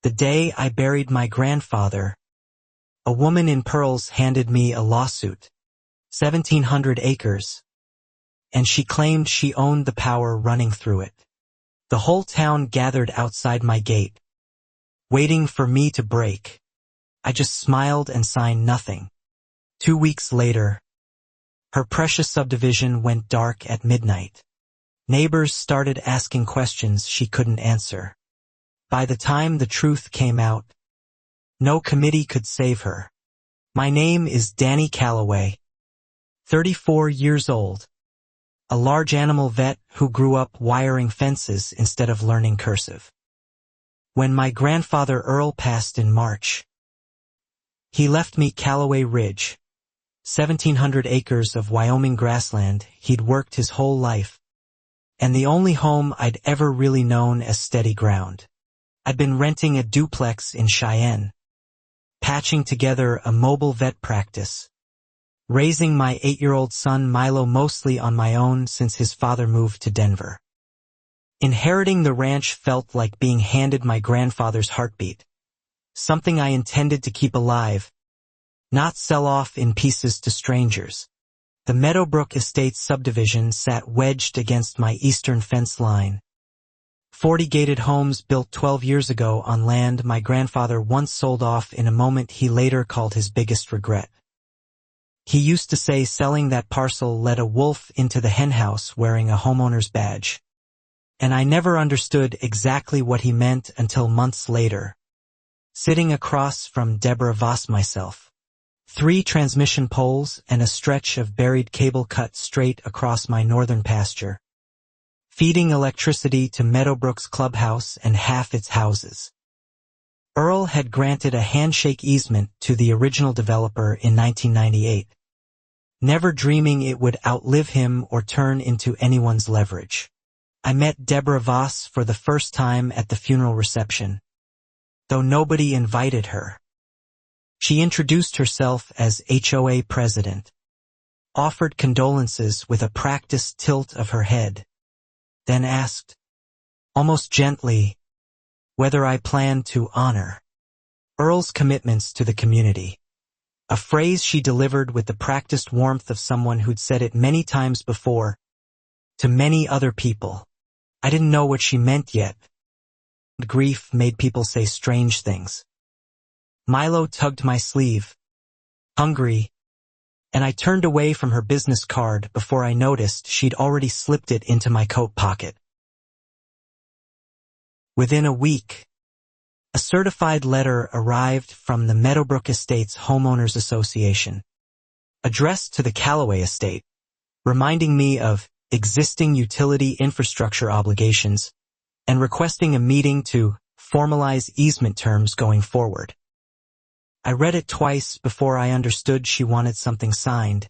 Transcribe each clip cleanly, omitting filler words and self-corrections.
The day I buried my grandfather, a woman in pearls handed me a lawsuit, 1,700 acres, and she claimed she owned the power running through it. The whole town gathered outside my gate, waiting for me to break. I just smiled and signed nothing. 2 weeks later, her precious subdivision went dark at midnight. Neighbors started asking questions she couldn't answer. By the time the truth came out, no committee could save her. My name is Danny Calloway, 34 years old, a large animal vet who grew up wiring fences instead of learning cursive. When my grandfather Earl passed in March, he left me Calloway Ridge, 1,700 acres of Wyoming grassland he'd worked his whole life, and the only home I'd ever really known as steady ground. I'd been renting a duplex in Cheyenne, patching together a mobile vet practice, raising my 8-year-old son Milo mostly on my own since his father moved to Denver. Inheriting the ranch felt like being handed my grandfather's heartbeat, something I intended to keep alive, not sell off in pieces to strangers. The Meadowbrook Estates subdivision sat wedged against my eastern fence line. 40 gated homes built 12 years ago on land my grandfather once sold off in a moment he later called his biggest regret. He used to say selling that parcel led a wolf into the henhouse wearing a homeowner's badge. And I never understood exactly what he meant until months later, sitting across from Deborah Voss myself. 3 transmission poles and a stretch of buried cable cut straight across my northern pasture, feeding electricity to Meadowbrook's clubhouse and half its houses. Earl had granted a handshake easement to the original developer in 1998, never dreaming it would outlive him or turn into anyone's leverage. I met Deborah Voss for the first time at the funeral reception, though nobody invited her. She introduced herself as HOA president, offered condolences with a practiced tilt of her head, then asked, almost gently, whether I planned to honor Earl's commitments to the community, a phrase she delivered with the practiced warmth of someone who'd said it many times before, to many other people. I didn't know what she meant yet. Grief made people say strange things. Milo tugged my sleeve, hungry, and I turned away from her business card before I noticed she'd already slipped it into my coat pocket. Within a week, a certified letter arrived from the Meadowbrook Estates Homeowners Association, addressed to the Calloway estate, reminding me of existing utility infrastructure obligations and requesting a meeting to formalize easement terms going forward. I read it twice before I understood she wanted something signed,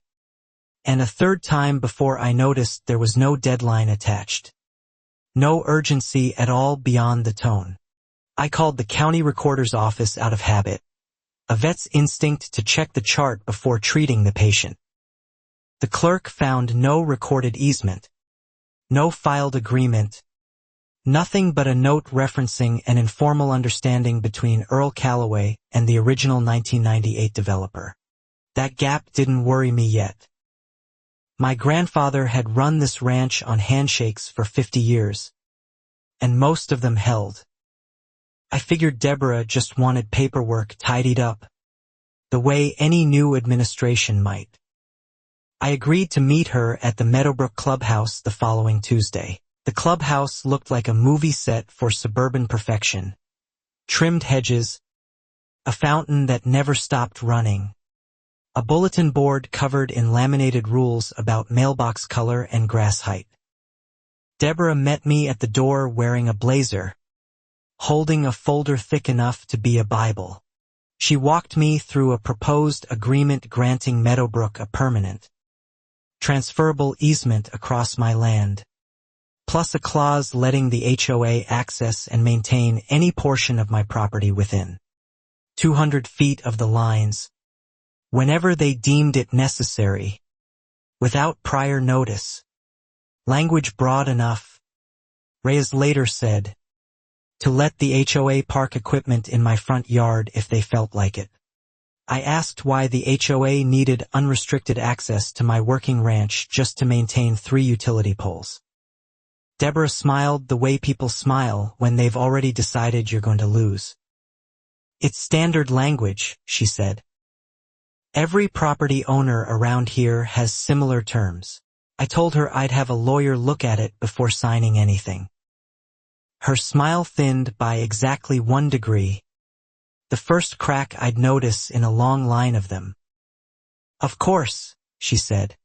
and a third time before I noticed there was no deadline attached. No urgency at all beyond the tone. I called the county recorder's office out of habit, a vet's instinct to check the chart before treating the patient. The clerk found no recorded easement, no filed agreement, nothing but a note referencing an informal understanding between Earl Calloway and the original 1998 developer. That gap didn't worry me yet. My grandfather had run this ranch on handshakes for 50 years, and most of them held. I figured Deborah just wanted paperwork tidied up, the way any new administration might. I agreed to meet her at the Meadowbrook Clubhouse the following Tuesday. The clubhouse looked like a movie set for suburban perfection. Trimmed hedges, a fountain that never stopped running, a bulletin board covered in laminated rules about mailbox color and grass height. Deborah met me at the door wearing a blazer, holding a folder thick enough to be a Bible. She walked me through a proposed agreement granting Meadowbrook a permanent, transferable easement across my land, plus a clause letting the HOA access and maintain any portion of my property within 200 feet of the lines, whenever they deemed it necessary, without prior notice. Language broad enough, Reyes later said, to let the HOA park equipment in my front yard if they felt like it. I asked why the HOA needed unrestricted access to my working ranch just to maintain 3 utility poles. Deborah smiled the way people smile when they've already decided you're going to lose. It's standard language, she said. Every property owner around here has similar terms. I told her I'd have a lawyer look at it before signing anything. Her smile thinned by exactly 1 degree. The first crack I'd notice in a long line of them. Of course, she said.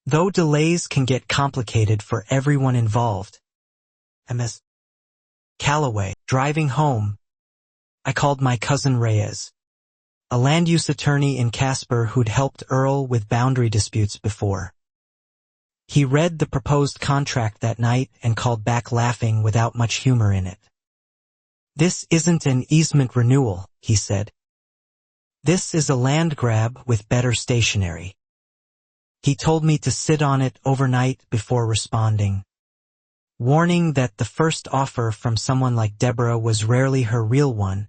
Though delays can get complicated for everyone involved. Ms. Calloway, driving home, I called my cousin Reyes, a land use attorney in Casper who'd helped Earl with boundary disputes before. He read the proposed contract that night and called back laughing without much humor in it. This isn't an easement renewal, he said. This is a land grab with better stationery. He told me to sit on it overnight before responding, warning that the first offer from someone like Deborah was rarely her real one,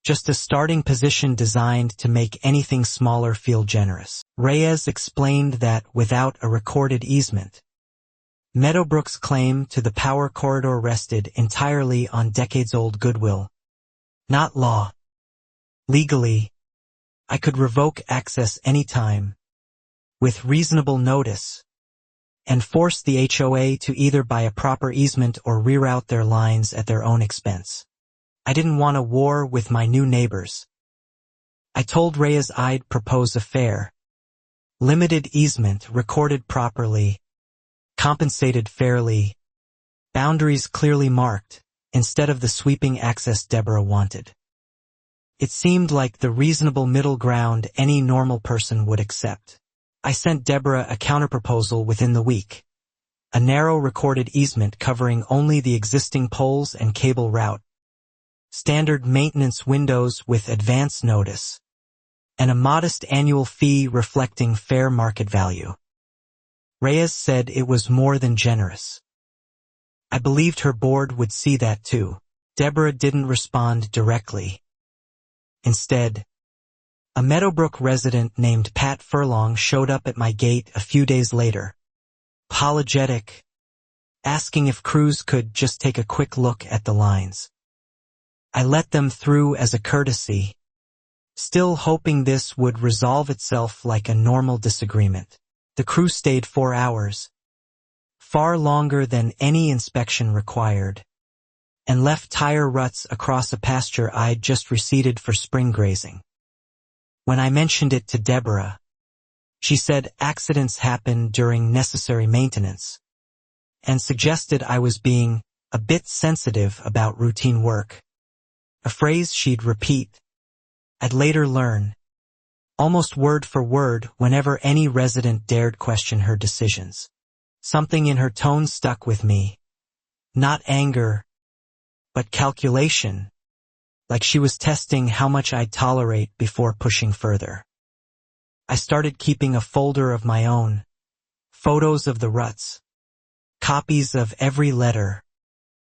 just a starting position designed to make anything smaller feel generous. Reyes explained that without a recorded easement, Meadowbrook's claim to the power corridor rested entirely on decades-old goodwill, not law. Legally, I could revoke access anytime, with reasonable notice, and force the HOA to either buy a proper easement or reroute their lines at their own expense. I didn't want a war with my new neighbors. I told Reyes I'd propose a fair, limited easement recorded properly, compensated fairly, boundaries clearly marked, instead of the sweeping access Deborah wanted. It seemed like the reasonable middle ground any normal person would accept. I sent Deborah a counterproposal within the week, a narrow recorded easement covering only the existing poles and cable route, standard maintenance windows with advance notice, and a modest annual fee reflecting fair market value. Reyes said it was more than generous. I believed her board would see that too. Deborah didn't respond directly. Instead, a Meadowbrook resident named Pat Furlong showed up at my gate a few days later, apologetic, asking if crews could just take a quick look at the lines. I let them through as a courtesy, still hoping this would resolve itself like a normal disagreement. The crew stayed 4 hours, far longer than any inspection required, and left tire ruts across a pasture I'd just reseeded for spring grazing. When I mentioned it to Deborah, she said accidents happen during necessary maintenance, and suggested I was being a bit sensitive about routine work, a phrase she'd repeat. I'd later learn, almost word for word, whenever any resident dared question her decisions. Something in her tone stuck with me. Not anger, but calculation, like she was testing how much I'd tolerate before pushing further. I started keeping a folder of my own, photos of the ruts, copies of every letter,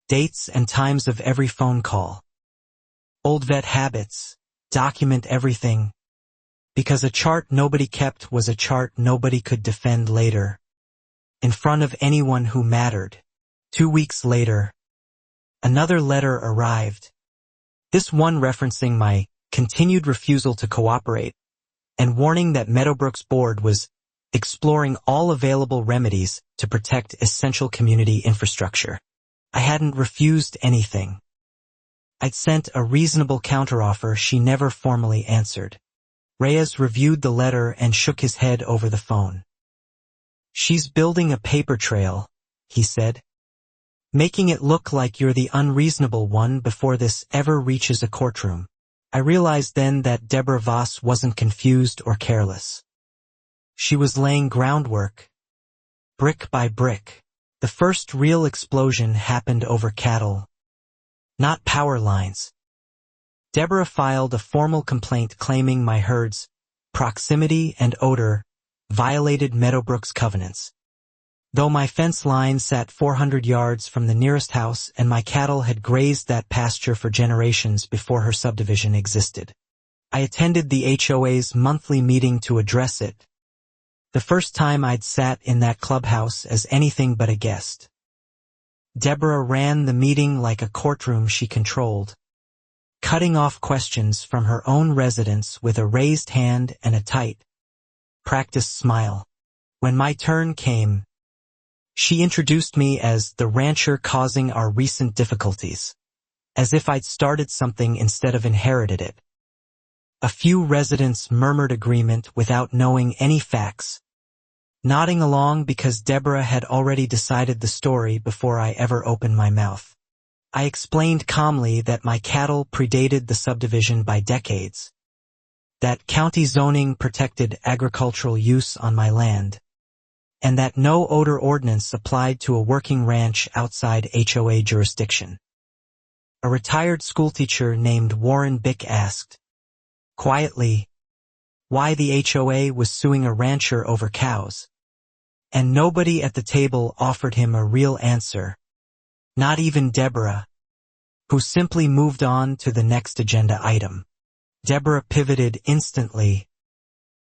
dates and times of every phone call. Old vet habits, document everything, because a chart nobody kept was a chart nobody could defend later, in front of anyone who mattered. 2 weeks later, another letter arrived, this one referencing my continued refusal to cooperate, and warning that Meadowbrook's board was exploring all available remedies to protect essential community infrastructure. I hadn't refused anything. I'd sent a reasonable counteroffer she never formally answered. Reyes reviewed the letter and shook his head over the phone. She's building a paper trail, he said, making it look like you're the unreasonable one before this ever reaches a courtroom. I realized then that Deborah Voss wasn't confused or careless. She was laying groundwork, brick by brick. The first real explosion happened over cattle, not power lines. Deborah filed a formal complaint claiming my herd's proximity and odor violated Meadowbrook's covenants. though my fence line sat 400 yards from the nearest house and my cattle had grazed that pasture for generations before her subdivision existed. I attended the HOA's monthly meeting to address it. The first time I'd sat in that clubhouse as anything but a guest. Deborah ran the meeting like a courtroom she controlled, cutting off questions from her own residents with a raised hand and a tight, practiced smile. When my turn came, she introduced me as the rancher causing our recent difficulties, as if I'd started something instead of inherited it. A few residents murmured agreement without knowing any facts, nodding along because Deborah had already decided the story before I ever opened my mouth. I explained calmly that my cattle predated the subdivision by decades, that county zoning protected agricultural use on my land, and that no odor ordinance applied to a working ranch outside HOA jurisdiction. A retired schoolteacher named Warren Bick asked, quietly, why the HOA was suing a rancher over cows, and nobody at the table offered him a real answer, not even Deborah, who simply moved on to the next agenda item. Deborah pivoted instantly,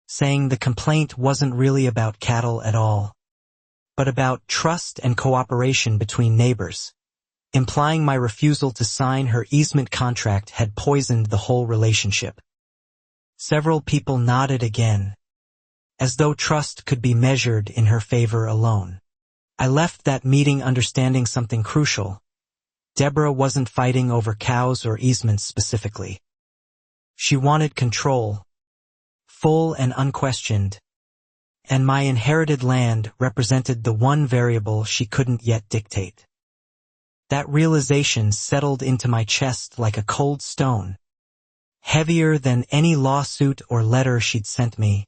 saying the complaint wasn't really about cattle at all, but about trust and cooperation between neighbors, implying my refusal to sign her easement contract had poisoned the whole relationship. Several people nodded again, as though trust could be measured in her favor alone. I left that meeting understanding something crucial. Deborah wasn't fighting over cows or easements specifically. She wanted control, full and unquestioned, and my inherited land represented the one variable she couldn't yet dictate. That realization settled into my chest like a cold stone, heavier than any lawsuit or letter she'd sent me,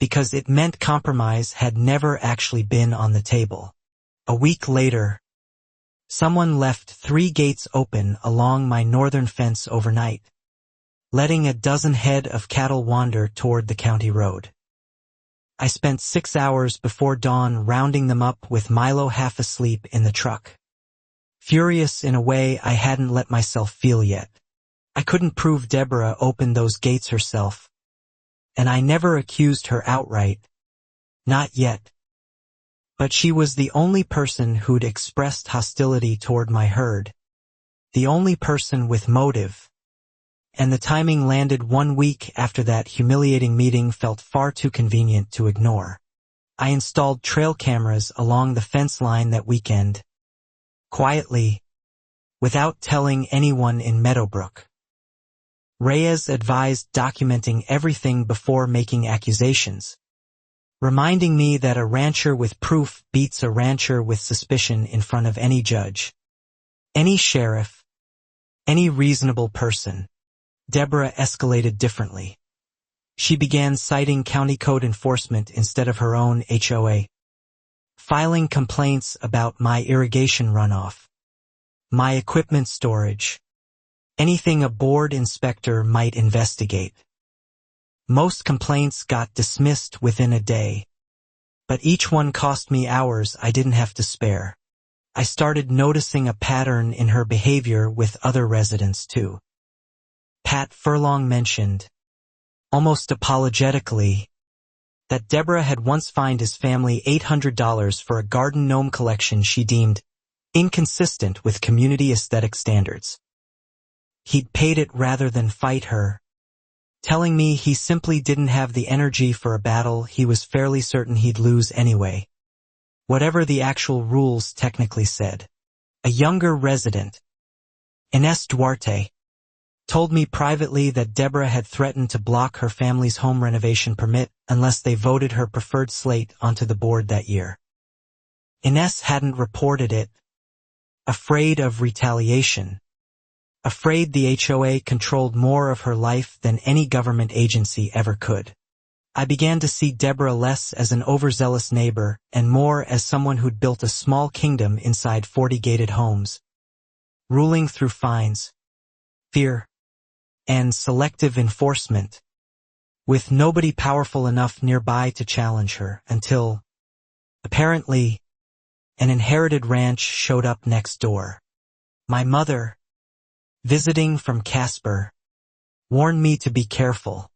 because it meant compromise had never actually been on the table. A week later, someone left 3 gates open along my northern fence overnight, letting a dozen head of cattle wander toward the county road. I spent 6 hours before dawn rounding them up with Milo half asleep in the truck, furious in a way I hadn't let myself feel yet. I couldn't prove Deborah opened those gates herself, and I never accused her outright. Not yet. But she was the only person who'd expressed hostility toward my herd, the only person with motive, and the timing landed 1 week after that humiliating meeting felt far too convenient to ignore. I installed trail cameras along the fence line that weekend, quietly, without telling anyone in Meadowbrook. Reyes advised documenting everything before making accusations, reminding me that a rancher with proof beats a rancher with suspicion in front of any judge, any sheriff, any reasonable person. Deborah escalated differently. She began citing county code enforcement instead of her own HOA, filing complaints about my irrigation runoff, my equipment storage, anything a board inspector might investigate. Most complaints got dismissed within a day, but each one cost me hours I didn't have to spare. I started noticing a pattern in her behavior with other residents too. Pat Furlong mentioned, almost apologetically, that Deborah had once fined his family $800 for a garden gnome collection she deemed inconsistent with community aesthetic standards. He'd paid it rather than fight her, telling me he simply didn't have the energy for a battle he was fairly certain he'd lose anyway, whatever the actual rules technically said. A younger resident, Ines Duarte, told me privately that Deborah had threatened to block her family's home renovation permit unless they voted her preferred slate onto the board that year. Ines hadn't reported it, afraid of retaliation, afraid the HOA controlled more of her life than any government agency ever could. I began to see Deborah less as an overzealous neighbor and more as someone who'd built a small kingdom inside 40 gated homes, ruling through fines, fear, and selective enforcement, with nobody powerful enough nearby to challenge her until, apparently, An inherited ranch showed up next door. My mother, visiting from Casper, warned me to be careful.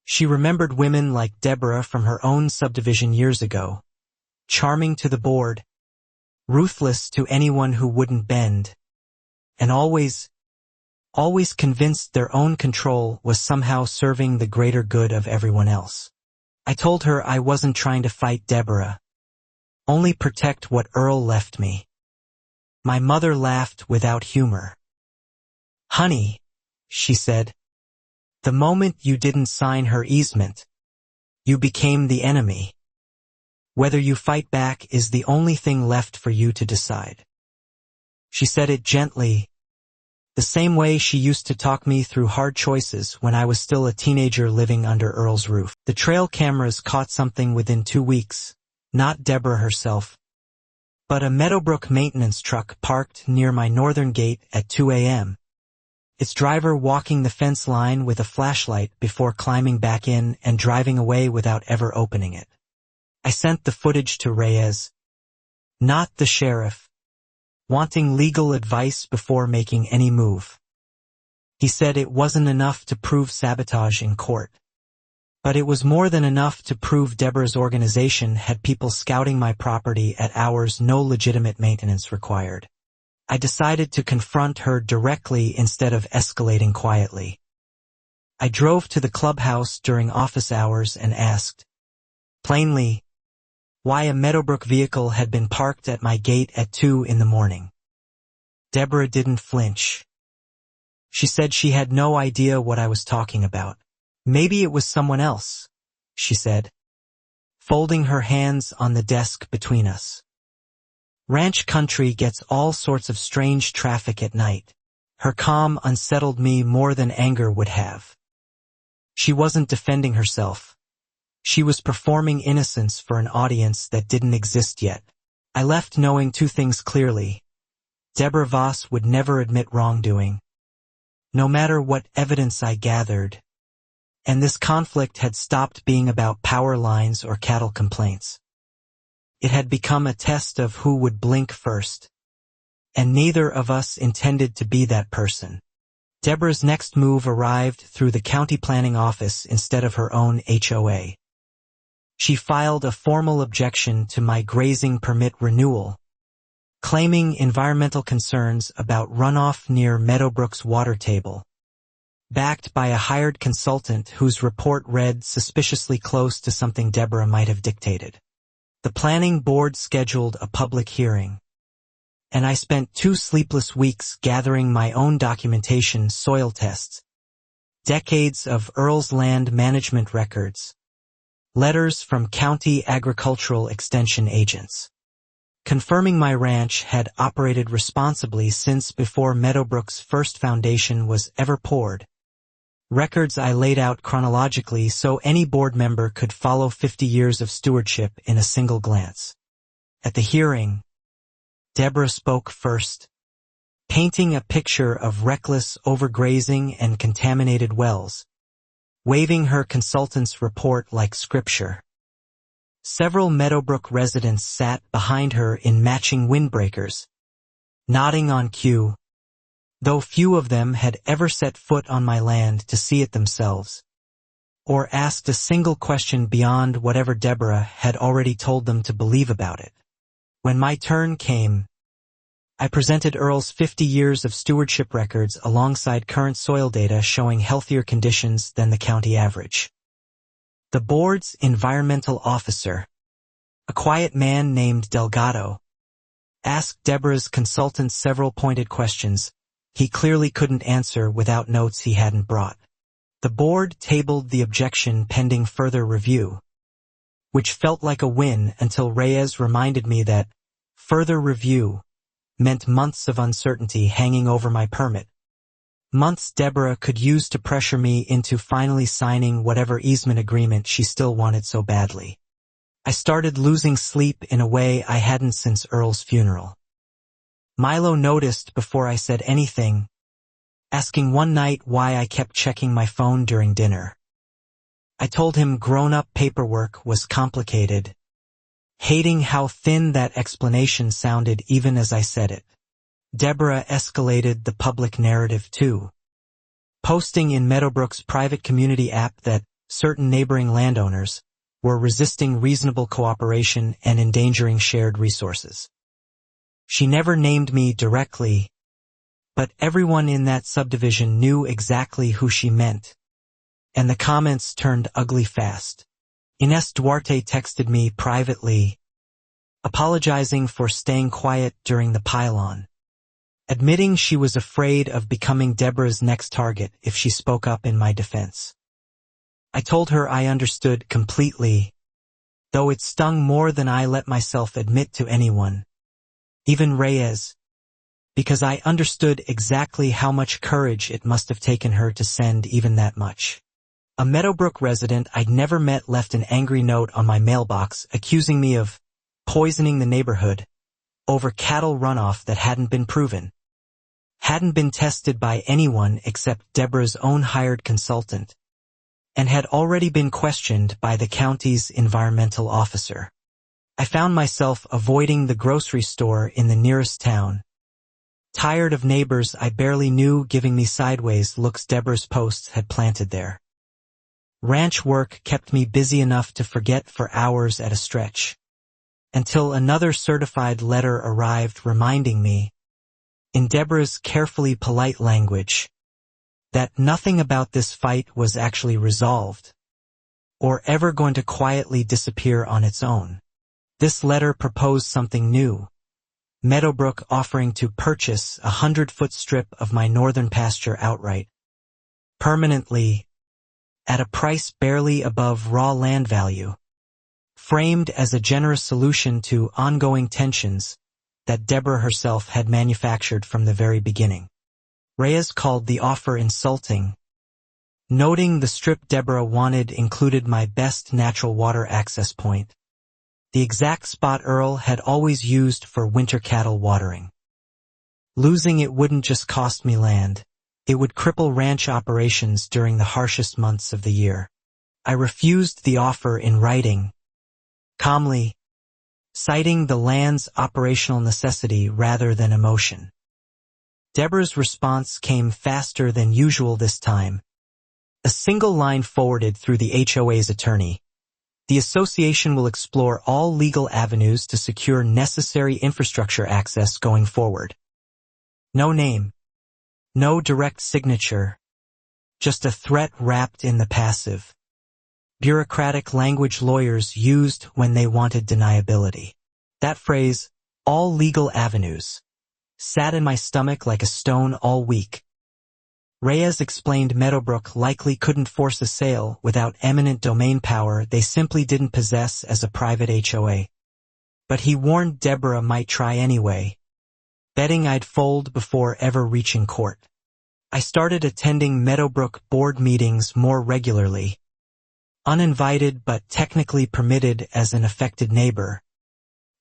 She remembered women like Deborah from her own subdivision years ago, charming to the board, ruthless to anyone who wouldn't bend, and always convinced their own control was somehow serving the greater good of everyone else. I told her I wasn't trying to fight Deborah, only protect what Earl left me. My mother laughed without humor. "Honey," she said, "the moment you didn't sign her easement, you became the enemy. Whether you fight back is the only thing left for you to decide." She said it gently, the same way she used to talk me through hard choices when I was still a teenager living under Earl's roof. The trail cameras caught something within 2 weeks, not Deborah herself, but a Meadowbrook maintenance truck parked near my northern gate at 2 a.m. Its driver walking the fence line with a flashlight before climbing back in and driving away without ever opening it. I sent the footage to Reyes, not the sheriff, wanting legal advice before making any move. He said it wasn't enough to prove sabotage in court, but it was more than enough to prove Deborah's organization had people scouting my property at hours no legitimate maintenance required. I decided to confront her directly instead of escalating quietly. I drove to the clubhouse during office hours and asked, plainly, why a Meadowbrook vehicle had been parked at my gate at 2 in the morning. Deborah didn't flinch. She said she had no idea what I was talking about. "Maybe it was someone else," she said, folding her hands on the desk between us. Ranch country gets all sorts of strange traffic at night. Her calm unsettled me more than anger would have. She wasn't defending herself. She was performing innocence for an audience that didn't exist yet. I left knowing 2 things clearly. Deborah Voss would never admit wrongdoing, no matter what evidence I gathered, and this conflict had stopped being about power lines or cattle complaints. It had become a test of who would blink first, and neither of us intended to be that person. Deborah's next move arrived through the county planning office instead of her own HOA. She filed a formal objection to my grazing permit renewal, claiming environmental concerns about runoff near Meadowbrook's water table, backed by a hired consultant whose report read suspiciously close to something Deborah might have dictated. The planning board scheduled a public hearing, and I spent 2 sleepless weeks gathering my own documentation, soil tests, decades of Earl's land management records, letters from county agricultural extension agents, confirming my ranch had operated responsibly since before Meadowbrook's first foundation was ever poured. Records I laid out chronologically so any board member could follow 50 years of stewardship in a single glance. At the hearing, Deborah spoke first, painting a picture of reckless overgrazing and contaminated wells, waving her consultant's report like scripture. Several Meadowbrook residents sat behind her in matching windbreakers, nodding on cue, though few of them had ever set foot on my land to see it themselves, or asked a single question beyond whatever Deborah had already told them to believe about it. When my turn came, I presented Earl's 50 years of stewardship records alongside current soil data showing healthier conditions than the county average. The board's environmental officer, a quiet man named Delgado, asked Deborah's consultant several pointed questions he clearly couldn't answer without notes he hadn't brought. The board tabled the objection pending further review, which felt like a win until Reyes reminded me that further review meant months of uncertainty hanging over my permit. Months Deborah could use to pressure me into finally signing whatever easement agreement she still wanted so badly. I started losing sleep in a way I hadn't since Earl's funeral. Milo noticed before I said anything, asking one night why I kept checking my phone during dinner. I told him grown-up paperwork was complicated, hating how thin that explanation sounded even as I said it. Deborah escalated the public narrative too, posting in Meadowbrook's private community app that certain neighboring landowners were resisting reasonable cooperation and endangering shared resources. She never named me directly, but everyone in that subdivision knew exactly who she meant, and the comments turned ugly fast. Ines Duarte texted me privately, apologizing for staying quiet during the pile-on, admitting she was afraid of becoming Deborah's next target if she spoke up in my defense. I told her I understood completely, though it stung more than I let myself admit to anyone, even Reyes, because I understood exactly how much courage it must have taken her to send even that much. A Meadowbrook resident I'd never met left an angry note on my mailbox accusing me of poisoning the neighborhood over cattle runoff that hadn't been proven, hadn't been tested by anyone except Deborah's own hired consultant, and had already been questioned by the county's environmental officer. I found myself avoiding the grocery store in the nearest town, tired of neighbors I barely knew giving me sideways looks Deborah's posts had planted there. Ranch work kept me busy enough to forget for hours at a stretch, until another certified letter arrived reminding me, in Deborah's carefully polite language, that nothing about this fight was actually resolved, or ever going to quietly disappear on its own. This letter proposed something new, Meadowbrook offering to purchase a 100-foot strip of my northern pasture outright, permanently, at a price barely above raw land value, framed as a generous solution to ongoing tensions that Deborah herself had manufactured from the very beginning. Reyes called the offer insulting, noting the strip Deborah wanted included my best natural water access point, the exact spot Earl had always used for winter cattle watering. Losing it wouldn't just cost me land, it would cripple ranch operations during the harshest months of the year. I refused the offer in writing, calmly, citing the land's operational necessity rather than emotion. Deborah's response came faster than usual this time. A single line forwarded through the HOA's attorney. The association will explore all legal avenues to secure necessary infrastructure access going forward. No name. No direct signature. Just a threat wrapped in the passive, bureaucratic language lawyers used when they wanted deniability. That phrase, all legal avenues, sat in my stomach like a stone all week. Reyes explained Meadowbrook likely couldn't force a sale without eminent domain power they simply didn't possess as a private HOA. But he warned Deborah might try anyway, betting I'd fold before ever reaching court. I started attending Meadowbrook board meetings more regularly, uninvited but technically permitted as an affected neighbor,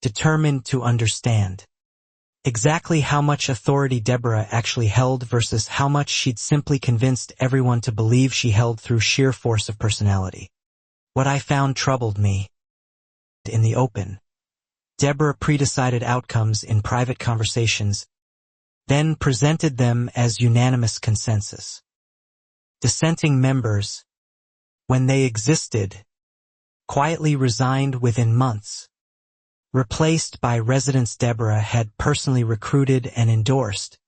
determined to understand exactly how much authority Deborah actually held versus how much she'd simply convinced everyone to believe she held through sheer force of personality. What I found troubled me. In the open, Deborah predecided outcomes in private conversations, then presented them as unanimous consensus. Dissenting members, when they existed, quietly resigned within months, replaced by residents Deborah had personally recruited and endorsed,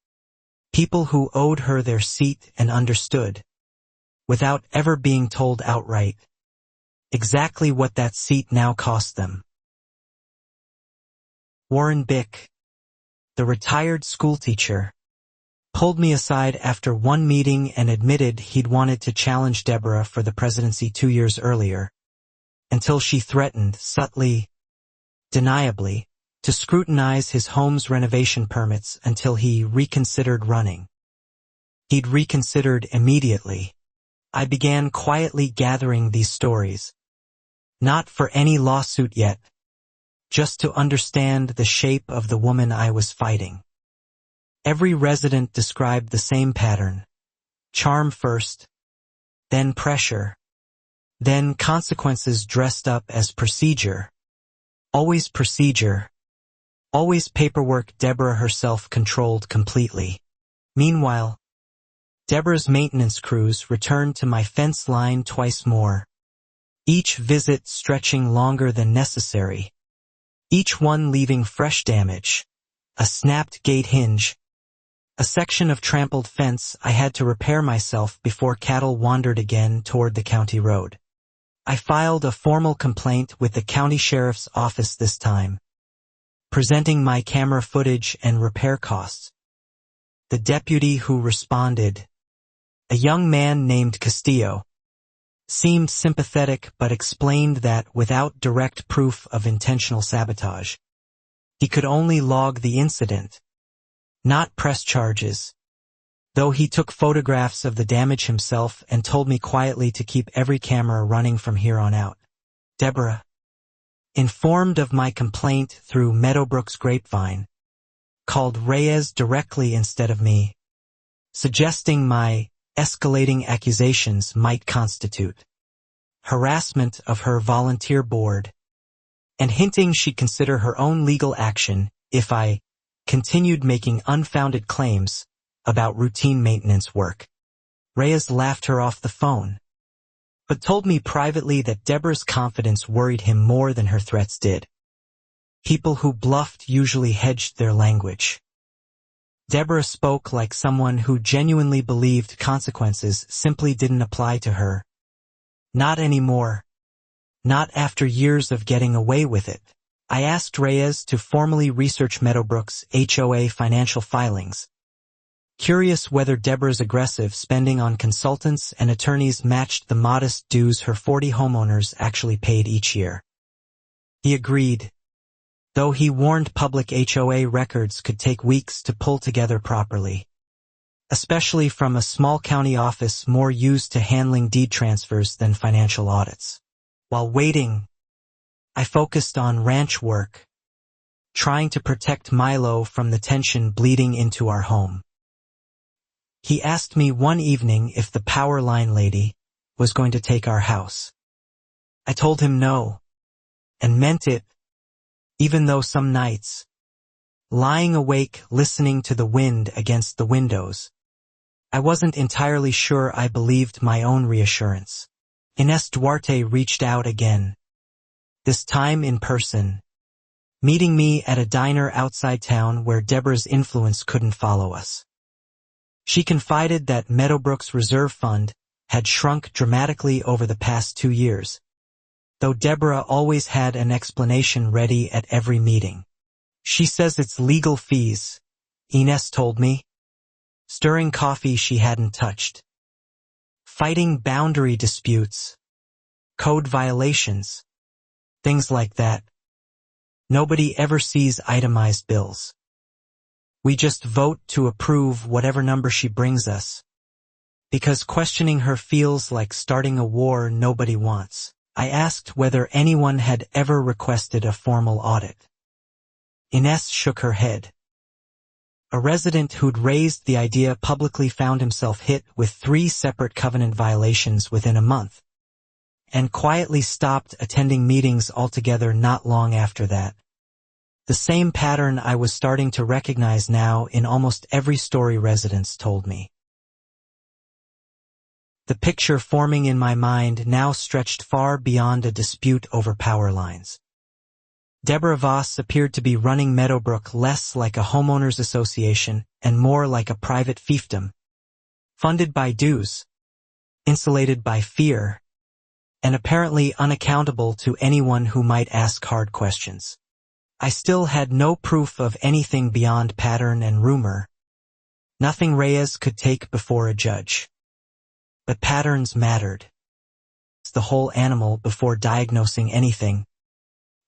people who owed her their seat and understood, without ever being told outright, exactly what that seat now cost them. Warren Bick, the retired schoolteacher, pulled me aside after one meeting and admitted he'd wanted to challenge Deborah for the presidency 2 years earlier, until she threatened, subtly, deniably, to scrutinize his home's renovation permits until he reconsidered running. He'd reconsidered immediately. I began quietly gathering these stories, not for any lawsuit yet, just to understand the shape of the woman I was fighting. Every resident described the same pattern: charm first, then pressure, then consequences dressed up as procedure. Always procedure. Always paperwork. Deborah herself controlled completely. Meanwhile, Deborah's maintenance crews returned to my fence line twice more, each visit stretching longer than necessary, each one leaving fresh damage, a snapped gate hinge, a section of trampled fence I had to repair myself before cattle wandered again toward the county road. I filed a formal complaint with the county sheriff's office this time, presenting my camera footage and repair costs. The deputy who responded, a young man named Castillo, seemed sympathetic but explained that without direct proof of intentional sabotage, he could only log the incident, not press charges, though he took photographs of the damage himself and told me quietly to keep every camera running from here on out. Deborah, informed of my complaint through Meadowbrook's grapevine, called Reyes directly instead of me, suggesting my escalating accusations might constitute harassment of her volunteer board, and hinting she'd consider her own legal action if I continued making unfounded claims about routine maintenance work. Reyes laughed her off the phone, but told me privately that Deborah's confidence worried him more than her threats did. People who bluffed usually hedged their language. Deborah spoke like someone who genuinely believed consequences simply didn't apply to her. Not anymore. Not after years of getting away with it. I asked Reyes to formally research Meadowbrook's HOA financial filings, curious whether Deborah's aggressive spending on consultants and attorneys matched the modest dues her 40 homeowners actually paid each year. He agreed, though he warned public HOA records could take weeks to pull together properly, especially from a small county office more used to handling deed transfers than financial audits. While waiting, I focused on ranch work, trying to protect Milo from the tension bleeding into our home. He asked me one evening if the power line lady was going to take our house. I told him no, and meant it, even though some nights, lying awake listening to the wind against the windows, I wasn't entirely sure I believed my own reassurance. Inés Duarte reached out again, this time in person, meeting me at a diner outside town where Deborah's influence couldn't follow us. She confided that Meadowbrook's reserve fund had shrunk dramatically over the past 2 years, though Deborah always had an explanation ready at every meeting. She says it's legal fees, Inés told me. Stirring coffee she hadn't touched. Fighting boundary disputes. Code violations. Things like that. Nobody ever sees itemized bills. We just vote to approve whatever number she brings us, because questioning her feels like starting a war nobody wants. I asked whether anyone had ever requested a formal audit. Inés shook her head. A resident who'd raised the idea publicly found himself hit with 3 separate covenant violations within a month, and quietly stopped attending meetings altogether not long after that. The same pattern I was starting to recognize now in almost every story residents told me. The picture forming in my mind now stretched far beyond a dispute over power lines. Deborah Voss appeared to be running Meadowbrook less like a homeowners association and more like a private fiefdom, funded by dues, insulated by fear, and apparently unaccountable to anyone who might ask hard questions. I still had no proof of anything beyond pattern and rumor, nothing Reyes could take before a judge. But patterns mattered. It's the whole animal before diagnosing anything.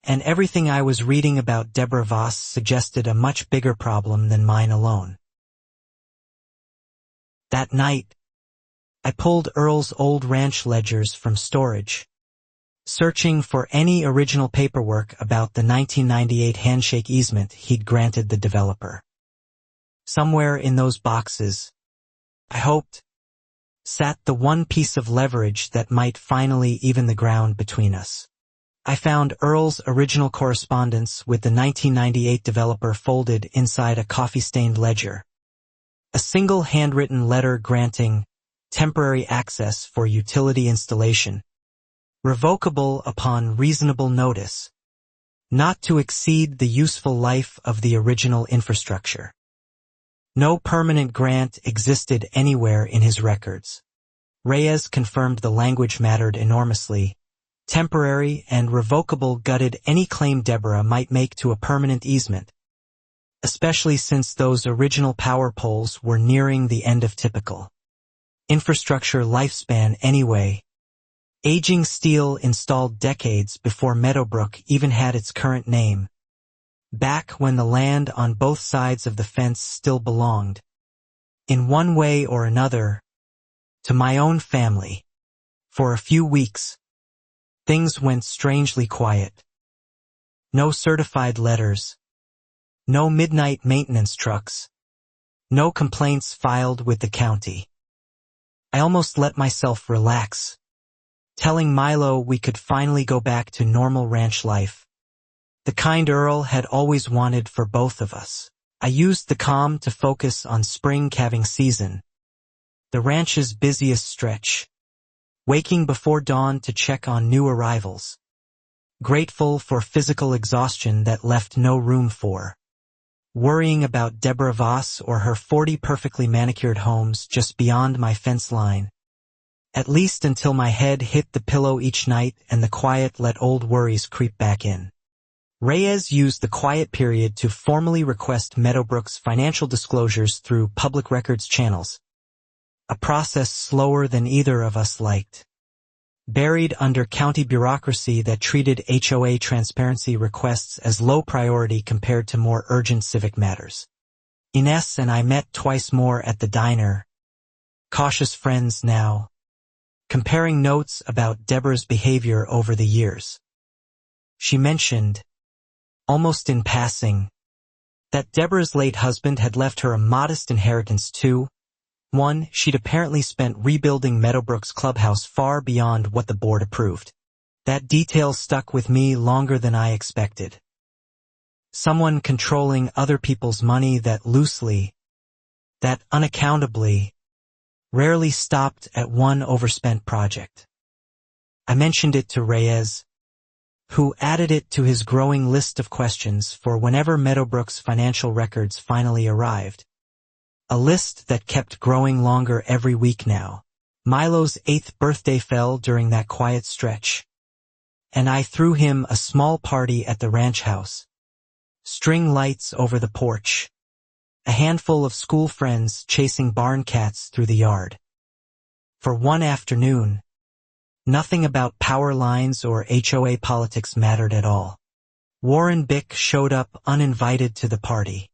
And everything I was reading about Deborah Voss suggested a much bigger problem than mine alone. That night, I pulled Earl's old ranch ledgers from storage, searching for any original paperwork about the 1998 handshake easement he'd granted the developer. Somewhere in those boxes, I hoped, sat the one piece of leverage that might finally even the ground between us. I found Earl's original correspondence with the 1998 developer folded inside a coffee-stained ledger. A single handwritten letter granting temporary access for utility installation, revocable upon reasonable notice, not to exceed the useful life of the original infrastructure. No permanent grant existed anywhere in his records. Reyes confirmed the language mattered enormously. Temporary and revocable gutted any claim Deborah might make to a permanent easement, especially since those original power poles were nearing the end of typical infrastructure lifespan anyway. Aging steel installed decades before Meadowbrook even had its current name, back when the land on both sides of the fence still belonged, in one way or another, to my own family. For a few weeks, things went strangely quiet. No certified letters, no midnight maintenance trucks, no complaints filed with the county. I almost let myself relax, telling Milo we could finally go back to normal ranch life, the kind Earl had always wanted for both of us. I used the calm to focus on spring calving season, the ranch's busiest stretch, waking before dawn to check on new arrivals, grateful for physical exhaustion that left no room for worrying about Deborah Voss or her 40 perfectly manicured homes just beyond my fence line, at least until my head hit the pillow each night and the quiet let old worries creep back in. Reyes used the quiet period to formally request Meadowbrook's financial disclosures through public records channels, a process slower than either of us liked. Buried under county bureaucracy that treated HOA transparency requests as low priority compared to more urgent civic matters. Ines and I met twice more at the diner, cautious friends now, comparing notes about Deborah's behavior over the years. She mentioned, almost in passing, that Deborah's late husband had left her a modest inheritance too. One, she'd apparently spent rebuilding Meadowbrook's clubhouse far beyond what the board approved. That detail stuck with me longer than I expected. Someone controlling other people's money that loosely, that unaccountably, rarely stopped at one overspent project. I mentioned it to Reyes, who added it to his growing list of questions for whenever Meadowbrook's financial records finally arrived. A list that kept growing longer every week now. Milo's 8th birthday fell during that quiet stretch, and I threw him a small party at the ranch house. String lights over the porch, a handful of school friends chasing barn cats through the yard. For one afternoon, nothing about power lines or HOA politics mattered at all. Warren Bick showed up uninvited to the party.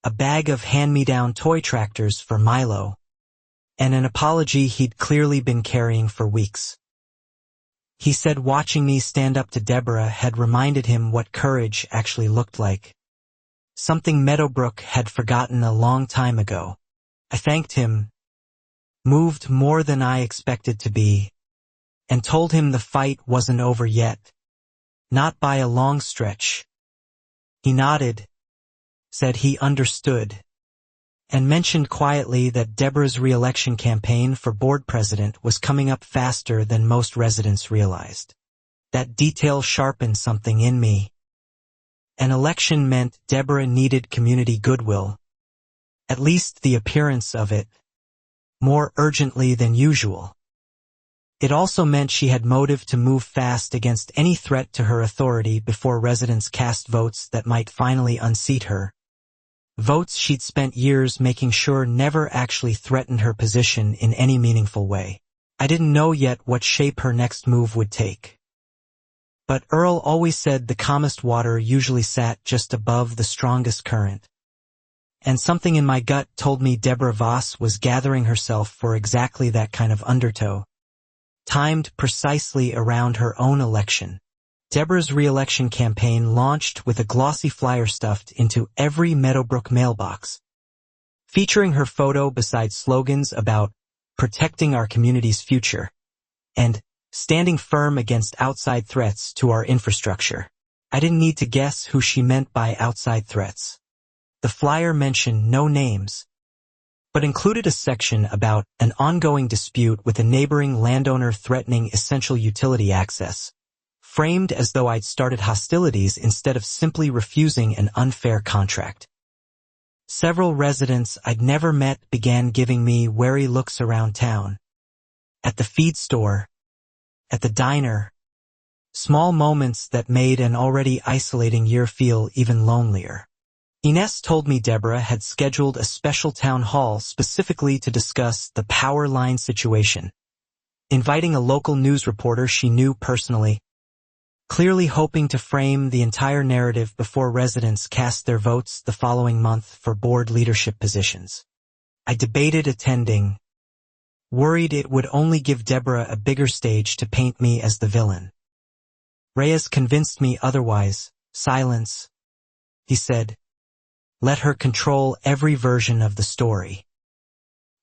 A bag of hand-me-down toy tractors for Milo, and an apology he'd clearly been carrying for weeks. He said watching me stand up to Deborah had reminded him what courage actually looked like. Something Meadowbrook had forgotten a long time ago. I thanked him, moved more than I expected to be, and told him the fight wasn't over yet. Not by a long stretch. He nodded, said he understood, and mentioned quietly that Deborah's re-election campaign for board president was coming up faster than most residents realized. That detail sharpened something in me. An election meant Deborah needed community goodwill, at least the appearance of it, more urgently than usual. It also meant she had motive to move fast against any threat to her authority before residents cast votes that might finally unseat her. Votes she'd spent years making sure never actually threatened her position in any meaningful way. I didn't know yet what shape her next move would take. But Earl always said the calmest water usually sat just above the strongest current. And something in my gut told me Deborah Voss was gathering herself for exactly that kind of undertow, timed precisely around her own election. Deborah's re-election campaign launched with a glossy flyer stuffed into every Meadowbrook mailbox, featuring her photo beside slogans about protecting our community's future and standing firm against outside threats to our infrastructure. I didn't need to guess who she meant by outside threats. The flyer mentioned no names, but included a section about an ongoing dispute with a neighboring landowner threatening essential utility access, framed as though I'd started hostilities instead of simply refusing an unfair contract. Several residents I'd never met began giving me wary looks around town. At the feed store, at the diner, small moments that made an already isolating year feel even lonelier. Ines told me Deborah had scheduled a special town hall specifically to discuss the power line situation, inviting a local news reporter she knew personally, clearly hoping to frame the entire narrative before residents cast their votes the following month for board leadership positions. I debated attending, worried it would only give Deborah a bigger stage to paint me as the villain. Reyes convinced me otherwise. Silence, he said. Let her control every version of the story.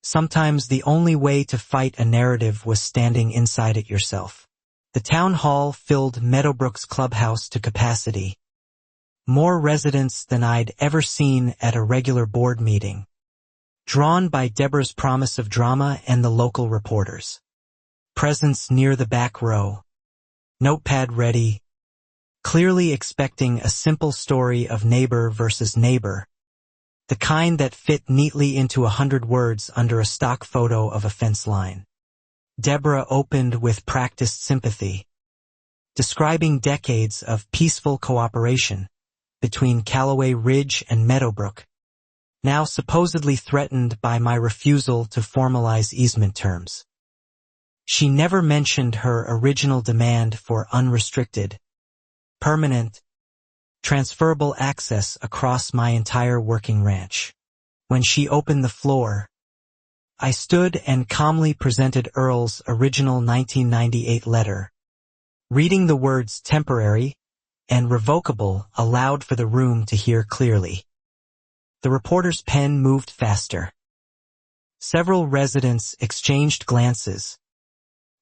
Sometimes the only way to fight a narrative was standing inside it yourself. The town hall filled Meadowbrook's clubhouse to capacity. More residents than I'd ever seen at a regular board meeting, drawn by Deborah's promise of drama and the local reporters. Presence near the back row. Notepad ready, clearly expecting a simple story of neighbor versus neighbor, the kind that fit neatly into 100 words under a stock photo of a fence line. Deborah opened with practiced sympathy, describing decades of peaceful cooperation between Callaway Ridge and Meadowbrook, now supposedly threatened by my refusal to formalize easement terms. She never mentioned her original demand for unrestricted, permanent, transferable access across my entire working ranch. When she opened the floor, I stood and calmly presented Earl's original 1998 letter, reading the words temporary and revocable aloud for the room to hear clearly. The reporter's pen moved faster. Several residents exchanged glances,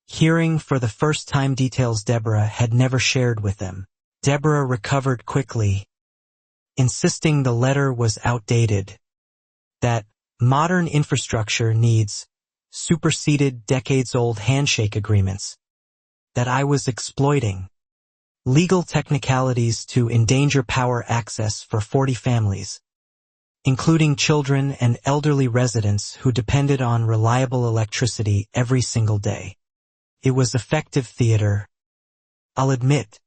hearing for the first time details Deborah had never shared with them. Deborah recovered quickly, insisting the letter was outdated, that modern infrastructure needs superseded decades-old handshake agreements, that I was exploiting legal technicalities to endanger power access for 40 families, including children and elderly residents who depended on reliable electricity every single day. It was effective theater, I'll admit.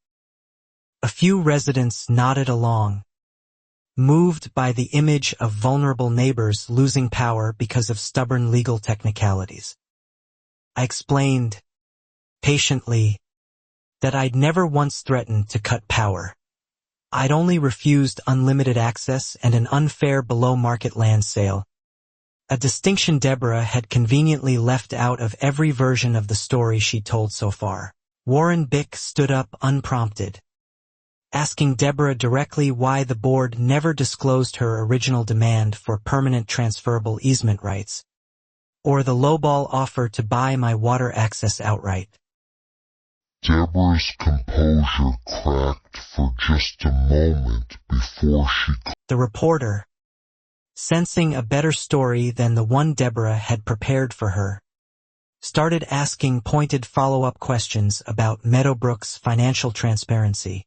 A few residents nodded along, moved by the image of vulnerable neighbors losing power because of stubborn legal technicalities. I explained, patiently, that I'd never once threatened to cut power. I'd only refused unlimited access and an unfair below-market land sale, a distinction Deborah had conveniently left out of every version of the story she'd told so far. Warren Bick stood up unprompted, asking Deborah directly why the board never disclosed her original demand for permanent transferable easement rights, or the lowball offer to buy my water access outright. Deborah's composure cracked for just a moment before she... The reporter, sensing a better story than the one Deborah had prepared for her, started asking pointed follow-up questions about Meadowbrook's financial transparency,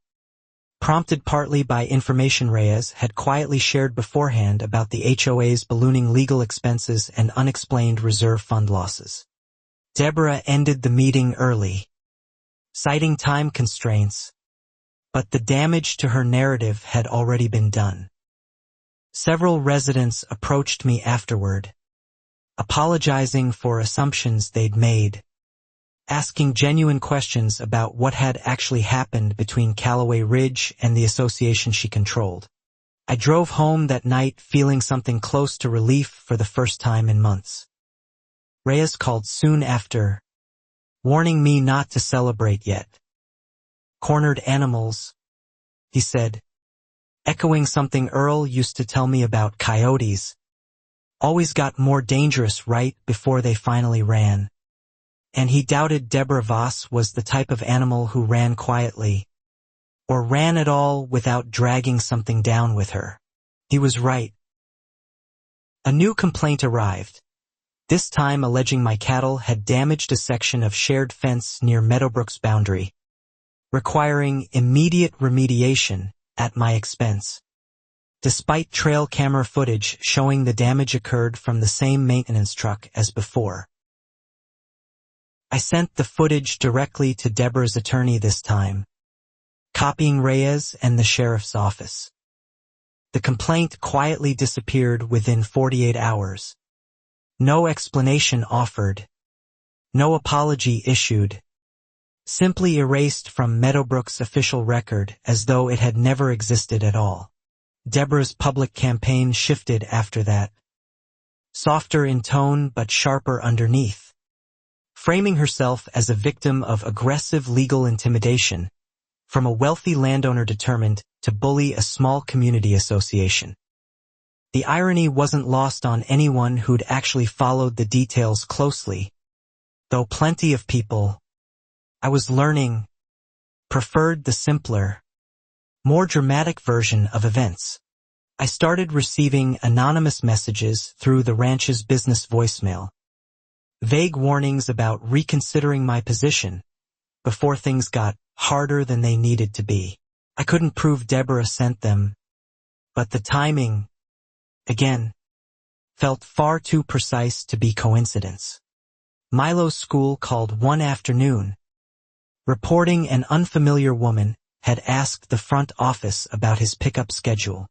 prompted partly by information Reyes had quietly shared beforehand about the HOA's ballooning legal expenses and unexplained reserve fund losses. Deborah ended the meeting early, citing time constraints, but the damage to her narrative had already been done. Several residents approached me afterward, apologizing for assumptions they'd made, asking genuine questions about what had actually happened between Callaway Ridge and the association she controlled. I drove home that night feeling something close to relief for the first time in months. Reyes called soon after, warning me not to celebrate yet. Cornered animals, he said, echoing something Earl used to tell me about coyotes. Always got more dangerous right before they finally ran. And he doubted Deborah Voss was the type of animal who ran quietly, or ran at all without dragging something down with her. He was right. A new complaint arrived, this time alleging my cattle had damaged a section of shared fence near Meadowbrook's boundary, requiring immediate remediation at my expense. Despite trail camera footage showing the damage occurred from the same maintenance truck as before. I sent the footage directly to Deborah's attorney this time, copying Reyes and the sheriff's office. The complaint quietly disappeared within 48 hours. No explanation offered. No apology issued. Simply erased from Meadowbrook's official record as though it had never existed at all. Deborah's public campaign shifted after that. Softer in tone but sharper underneath. Framing herself as a victim of aggressive legal intimidation, from a wealthy landowner determined to bully a small community association. The irony wasn't lost on anyone who'd actually followed the details closely, though plenty of people, I was learning, preferred the simpler, more dramatic version of events. I started receiving anonymous messages through the ranch's business voicemail. Vague warnings about reconsidering my position before things got harder than they needed to be. I couldn't prove Deborah sent them, but the timing, again, felt far too precise to be coincidence. Milo's school called one afternoon, reporting an unfamiliar woman had asked the front office about his pickup schedule,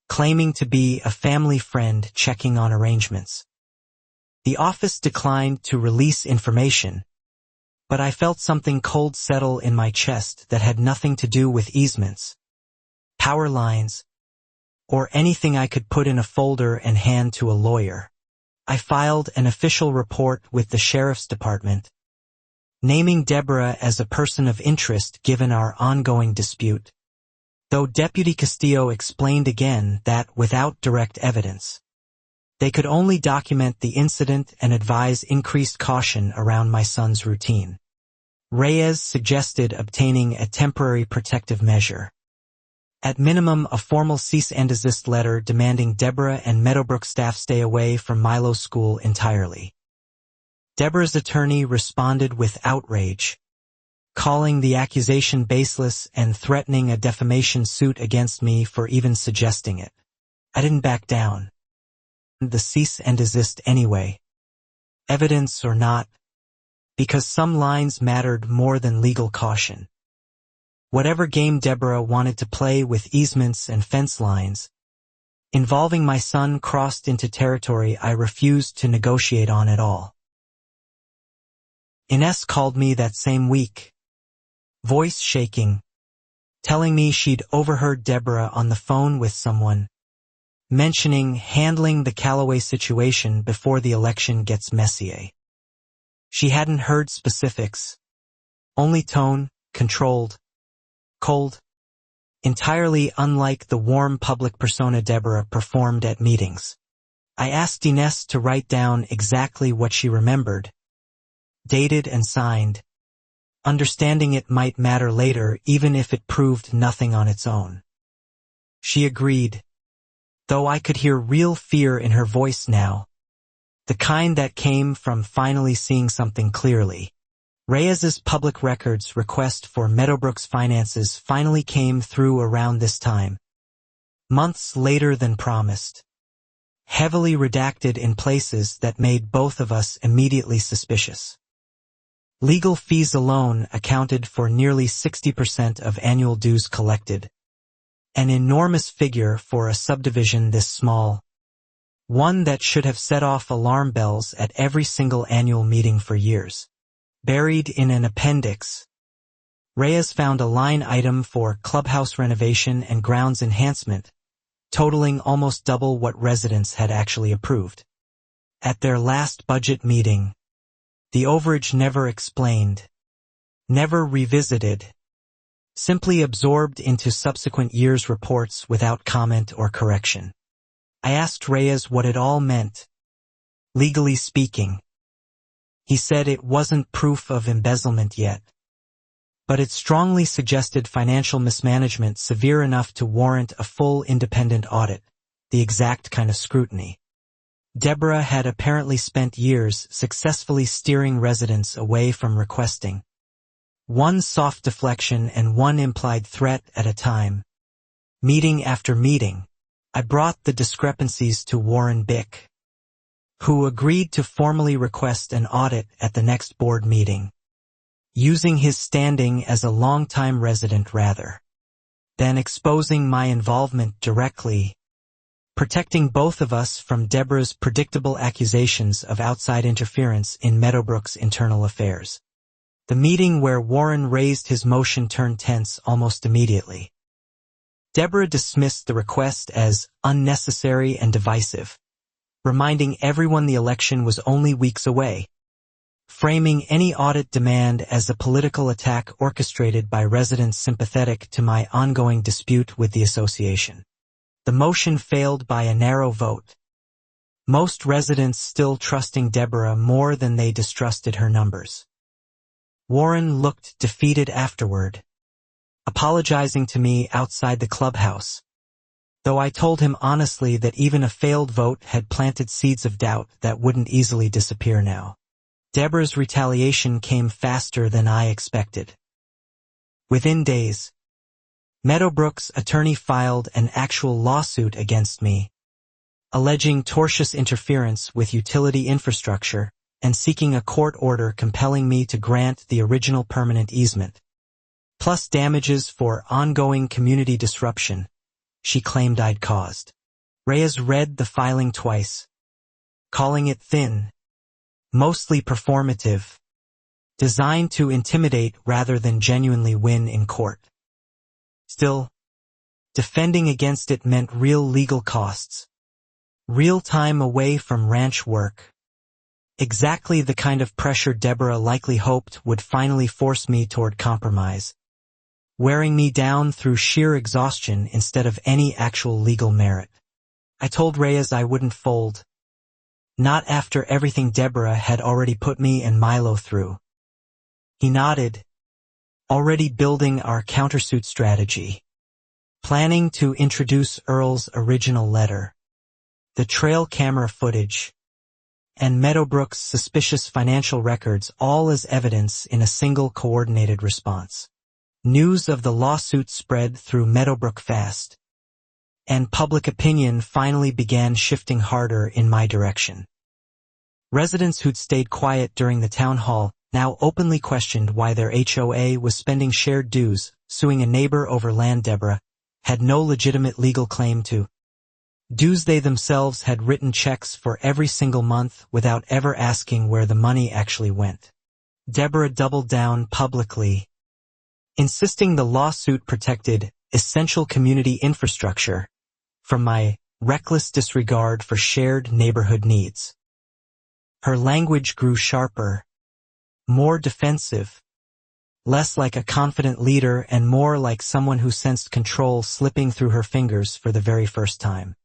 claiming to be a family friend checking on arrangements. The office declined to release information, but I felt something cold settle in my chest that had nothing to do with easements, power lines, or anything I could put in a folder and hand to a lawyer. I filed an official report with the sheriff's department, naming Deborah as a person of interest given our ongoing dispute, though Deputy Castillo explained again that without direct evidence, they could only document the incident and advise increased caution around my son's routine. Reyes suggested obtaining a temporary protective measure. At minimum, a formal cease and desist letter demanding Deborah and Meadowbrook staff stay away from Milo's school entirely. Deborah's attorney responded with outrage, calling the accusation baseless and threatening a defamation suit against me for even suggesting it. I didn't back down. The cease and desist anyway, evidence or not, because some lines mattered more than legal caution. Whatever game Deborah wanted to play with easements and fence lines, involving my son crossed into territory I refused to negotiate on at all. Ines called me that same week, voice shaking, telling me she'd overheard Deborah on the phone with someone, mentioning handling the Callaway situation before the election gets messy. She hadn't heard specifics, only tone, controlled, cold, entirely unlike the warm public persona Deborah performed at meetings. I asked Ines to write down exactly what she remembered, dated and signed, understanding it might matter later even if it proved nothing on its own. She agreed, though I could hear real fear in her voice now, the kind that came from finally seeing something clearly. Reyes's public records request for Meadowbrook's finances finally came through around this time, months later than promised, heavily redacted in places that made both of us immediately suspicious. Legal fees alone accounted for nearly 60% of annual dues collected, an enormous figure for a subdivision this small, one that should have set off alarm bells at every single annual meeting for years. Buried in an appendix, Reyes found a line item for clubhouse renovation and grounds enhancement, totaling almost double what residents had actually approved. At their last budget meeting, the overage never explained, never revisited, simply absorbed into subsequent years' reports without comment or correction. I asked Reyes what it all meant, legally speaking. He said it wasn't proof of embezzlement yet, but it strongly suggested financial mismanagement severe enough to warrant a full independent audit, the exact kind of scrutiny. Deborah had apparently spent years successfully steering residents away from requesting one soft deflection and one implied threat at a time. Meeting after meeting, I brought the discrepancies to Warren Bick, who agreed to formally request an audit at the next board meeting, using his standing as a longtime resident rather than exposing my involvement directly, protecting both of us from Deborah's predictable accusations of outside interference in Meadowbrook's internal affairs. The meeting where Warren raised his motion turned tense almost immediately. Deborah dismissed the request as unnecessary and divisive, reminding everyone the election was only weeks away, framing any audit demand as a political attack orchestrated by residents sympathetic to my ongoing dispute with the association. The motion failed by a narrow vote, most residents still trusting Deborah more than they distrusted her numbers. Warren looked defeated afterward, apologizing to me outside the clubhouse, though I told him honestly that even a failed vote had planted seeds of doubt that wouldn't easily disappear now. Deborah's retaliation came faster than I expected. Within days, Meadowbrook's attorney filed an actual lawsuit against me, alleging tortious interference with utility infrastructure and seeking a court order compelling me to grant the original permanent easement, plus damages for ongoing community disruption she claimed I'd caused. Reyes read the filing twice, calling it thin, mostly performative, designed to intimidate rather than genuinely win in court. Still, defending against it meant real legal costs, real time away from ranch work, exactly the kind of pressure Deborah likely hoped would finally force me toward compromise, wearing me down through sheer exhaustion instead of any actual legal merit. I told Reyes I wouldn't fold, not after everything Deborah had already put me and Milo through. He nodded, already building our countersuit strategy, planning to introduce Earl's original letter, the trail camera footage, and Meadowbrook's suspicious financial records all as evidence in a single coordinated response. News of the lawsuit spread through Meadowbrook fast, and public opinion finally began shifting harder in my direction. Residents who'd stayed quiet during the town hall now openly questioned why their HOA was spending shared dues, suing a neighbor over land Deborah had no legitimate legal claim to. Dues they themselves had written checks for every single month without ever asking where the money actually went. Deborah doubled down publicly, insisting the lawsuit protected essential community infrastructure from my reckless disregard for shared neighborhood needs. Her language grew sharper, more defensive, less like a confident leader and more like someone who sensed control slipping through her fingers for the very first time.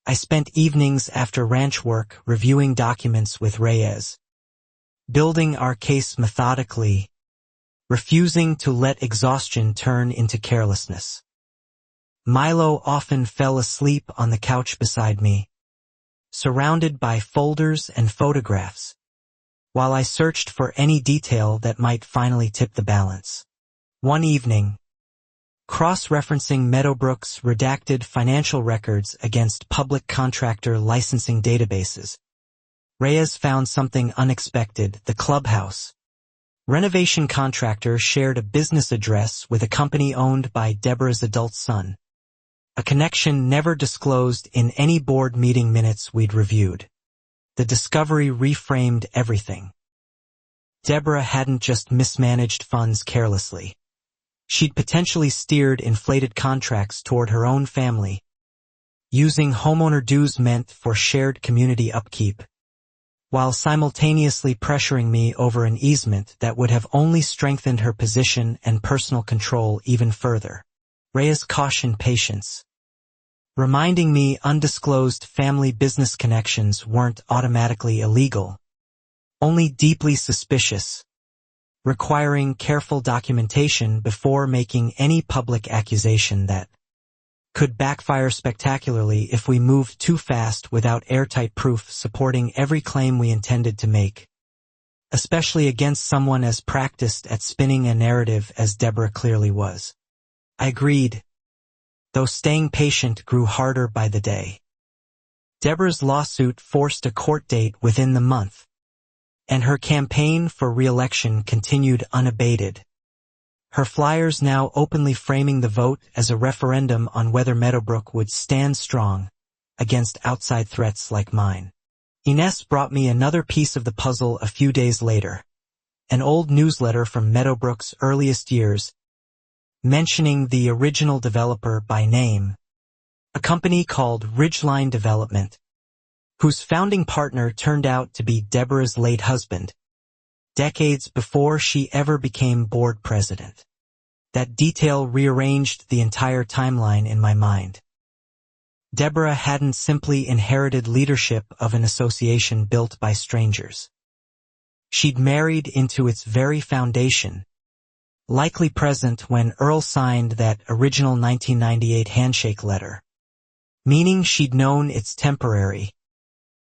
I spent evenings after ranch work reviewing documents with Reyes, building our case methodically, refusing to let exhaustion turn into carelessness. Milo often fell asleep on the couch beside me, surrounded by folders and photographs, while I searched for any detail that might finally tip the balance. One evening, cross-referencing Meadowbrook's redacted financial records against public contractor licensing databases, Reyes found something unexpected: the clubhouse. Renovation contractor shared a business address with a company owned by Deborah's adult son, a connection never disclosed in any board meeting minutes we'd reviewed. The discovery reframed everything. Deborah hadn't just mismanaged funds carelessly. She'd potentially steered inflated contracts toward her own family, using homeowner dues meant for shared community upkeep, while simultaneously pressuring me over an easement that would have only strengthened her position and personal control even further. Reyes cautioned patience, reminding me undisclosed family business connections weren't automatically illegal, only deeply suspicious, requiring careful documentation before making any public accusation that could backfire spectacularly if we moved too fast without airtight proof supporting every claim we intended to make, especially against someone as practiced at spinning a narrative as Deborah clearly was. I agreed, though staying patient grew harder by the day. Deborah's lawsuit forced a court date within the month, and her campaign for re-election continued unabated, her flyers now openly framing the vote as a referendum on whether Meadowbrook would stand strong against outside threats like mine. Ines brought me another piece of the puzzle a few days later, an old newsletter from Meadowbrook's earliest years, mentioning the original developer by name, a company called Ridgeline Development, whose founding partner turned out to be Deborah's late husband, decades before she ever became board president. That detail rearranged the entire timeline in my mind. Deborah hadn't simply inherited leadership of an association built by strangers. She'd married into its very foundation, likely present when Earl signed that original 1998 handshake letter, meaning she'd known its temporary,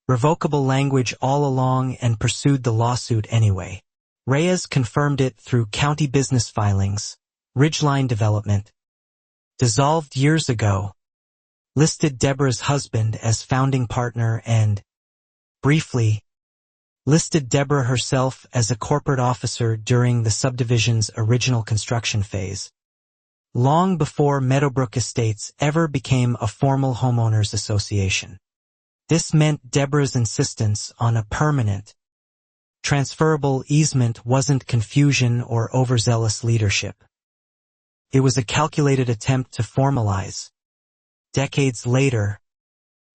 revocable language all along and pursued the lawsuit anyway. Reyes confirmed it through county business filings. Ridgeline Development, dissolved years ago, listed Deborah's husband as founding partner and, briefly, listed Deborah herself as a corporate officer during the subdivision's original construction phase, long before Meadowbrook Estates ever became a formal homeowners association. This meant Deborah's insistence on a permanent, transferable easement wasn't confusion or overzealous leadership. It was a calculated attempt to formalize, decades later,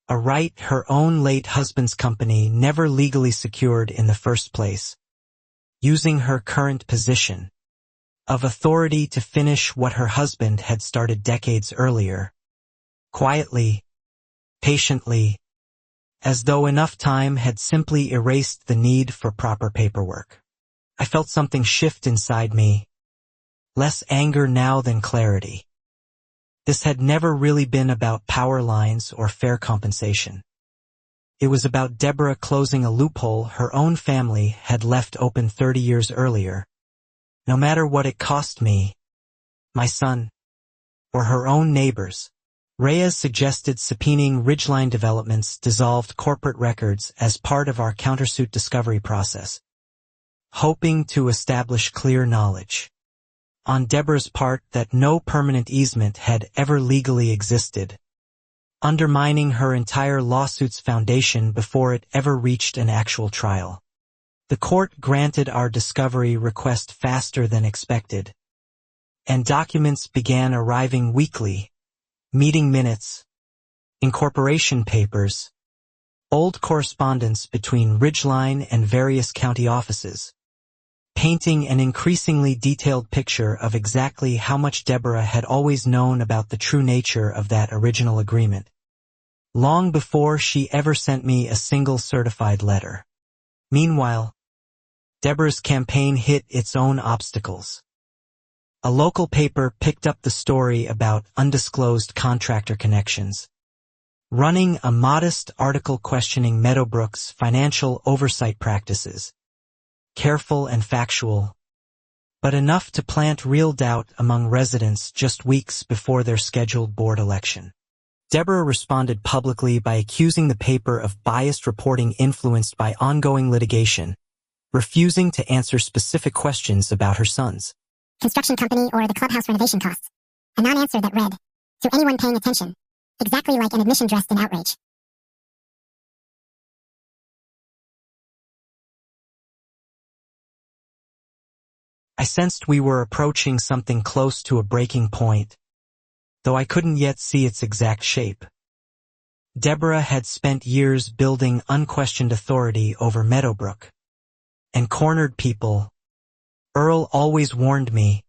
a right her own late husband's company never legally secured in the first place, using her current position of authority to finish what her husband had started decades earlier, quietly, patiently, as though enough time had simply erased the need for proper paperwork. I felt something shift inside me, less anger now than clarity. This had never really been about power lines or fair compensation. It was about Deborah closing a loophole her own family had left open 30 years earlier, no matter what it cost me, my son, or her own neighbors. Reyes suggested subpoenaing Ridgeline Development's dissolved corporate records as part of our countersuit discovery process, hoping to establish clear knowledge on Deborah's part that no permanent easement had ever legally existed, undermining her entire lawsuit's foundation before it ever reached an actual trial. The court granted our discovery request faster than expected, and documents began arriving weekly, meeting minutes, incorporation papers, old correspondence between Ridgeline and various county offices, painting an increasingly detailed picture of exactly how much Deborah had always known about the true nature of that original agreement, long before she ever sent me a single certified letter. Meanwhile, Deborah's campaign hit its own obstacles. A local paper picked up the story about undisclosed contractor connections, running a modest article questioning Meadowbrook's financial oversight practices, careful and factual, but enough to plant real doubt among residents just weeks before their scheduled board election. Deborah responded publicly by accusing the paper of biased reporting influenced by ongoing litigation, refusing to answer specific questions about her sons' construction company or the clubhouse renovation costs. A non-answer that read, to anyone paying attention, exactly like an admission dressed in outrage. I sensed we were approaching something close to a breaking point, though I couldn't yet see its exact shape. Deborah had spent years building unquestioned authority over Meadowbrook, and cornered people, Earl always warned me,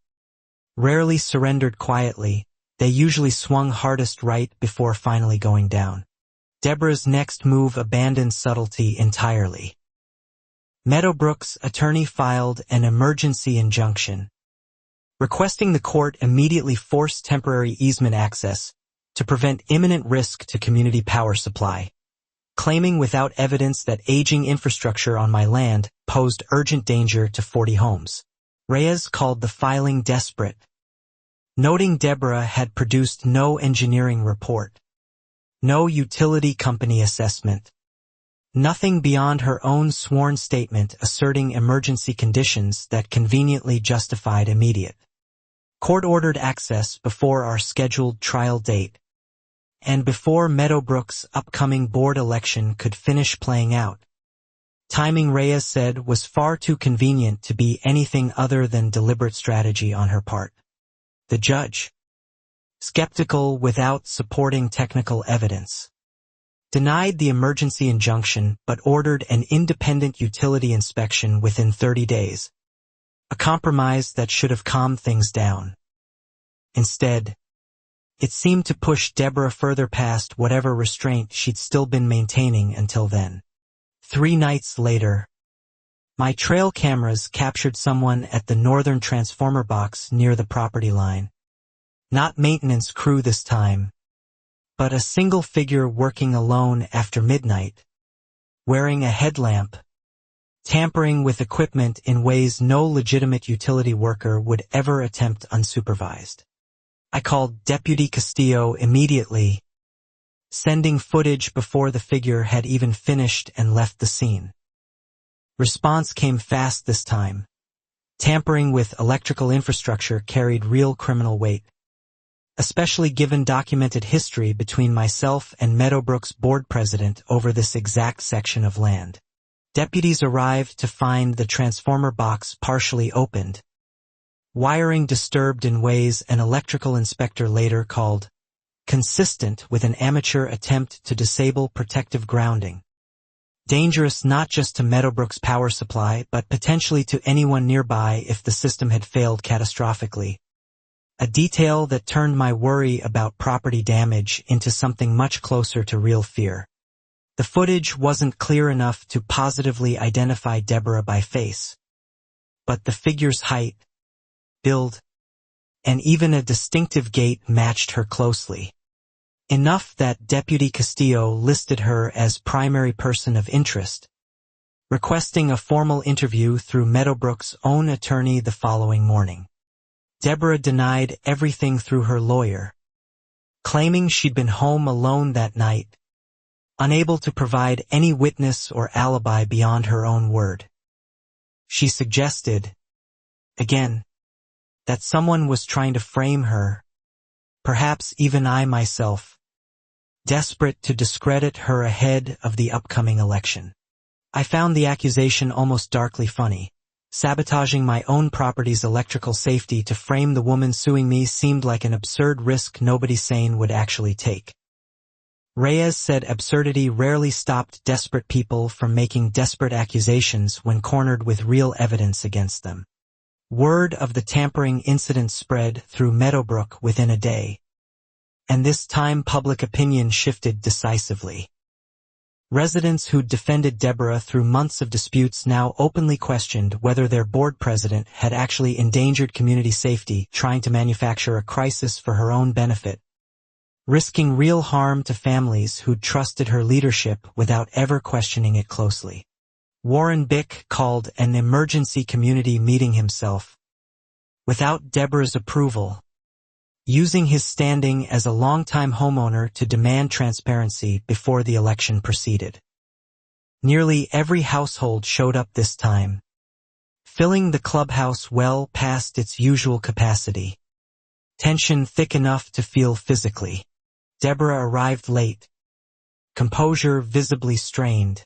rarely surrendered quietly, they usually swung hardest right before finally going down. Deborah's next move abandoned subtlety entirely. Meadowbrook's attorney filed an emergency injunction, requesting the court immediately force temporary easement access to prevent imminent risk to community power supply, claiming without evidence that aging infrastructure on my land posed urgent danger to 40 homes. Reyes called the filing desperate, noting Deborah had produced no engineering report, no utility company assessment, nothing beyond her own sworn statement asserting emergency conditions that conveniently justified immediate court-ordered access before our scheduled trial date, and before Meadowbrook's upcoming board election could finish playing out. Timing, Reyes said, was far too convenient to be anything other than deliberate strategy on her part. The judge, skeptical without supporting technical evidence, denied the emergency injunction but ordered an independent utility inspection within 30 days, a compromise that should have calmed things down. Instead, it seemed to push Deborah further past whatever restraint she'd still been maintaining until then. 3 nights later, my trail cameras captured someone at the northern transformer box near the property line. Not maintenance crew this time, but a single figure working alone after midnight, wearing a headlamp, tampering with equipment in ways no legitimate utility worker would ever attempt unsupervised. I called Deputy Castillo immediately, sending footage before the figure had even finished and left the scene. Response came fast this time. Tampering with electrical infrastructure carried real criminal weight, especially given documented history between myself and Meadowbrook's board president over this exact section of land. Deputies arrived to find the transformer box partially opened, wiring disturbed in ways an electrical inspector later called consistent with an amateur attempt to disable protective grounding. Dangerous not just to Meadowbrook's power supply but potentially to anyone nearby if the system had failed catastrophically. A detail that turned my worry about property damage into something much closer to real fear. The footage wasn't clear enough to positively identify Deborah by face, but the figure's height, build, and even a distinctive gait matched her closely. Enough that Deputy Castillo listed her as primary person of interest, requesting a formal interview through Meadowbrook's own attorney the following morning. Deborah denied everything through her lawyer, claiming she'd been home alone that night, unable to provide any witness or alibi beyond her own word. She suggested, again, that someone was trying to frame her, perhaps even I myself, desperate to discredit her ahead of the upcoming election. I found the accusation almost darkly funny. Sabotaging my own property's electrical safety to frame the woman suing me seemed like an absurd risk nobody sane would actually take. Reyes said absurdity rarely stopped desperate people from making desperate accusations when cornered with real evidence against them. Word of the tampering incident spread through Meadowbrook within a day, and this time public opinion shifted decisively. Residents who'd defended Deborah through months of disputes now openly questioned whether their board president had actually endangered community safety trying to manufacture a crisis for her own benefit, risking real harm to families who'd trusted her leadership without ever questioning it closely. Warren Bick called an emergency community meeting himself, without Deborah's approval, using his standing as a longtime homeowner to demand transparency before the election proceeded. Nearly every household showed up this time, filling the clubhouse well past its usual capacity, tension thick enough to feel physically. Deborah arrived late, composure visibly strained,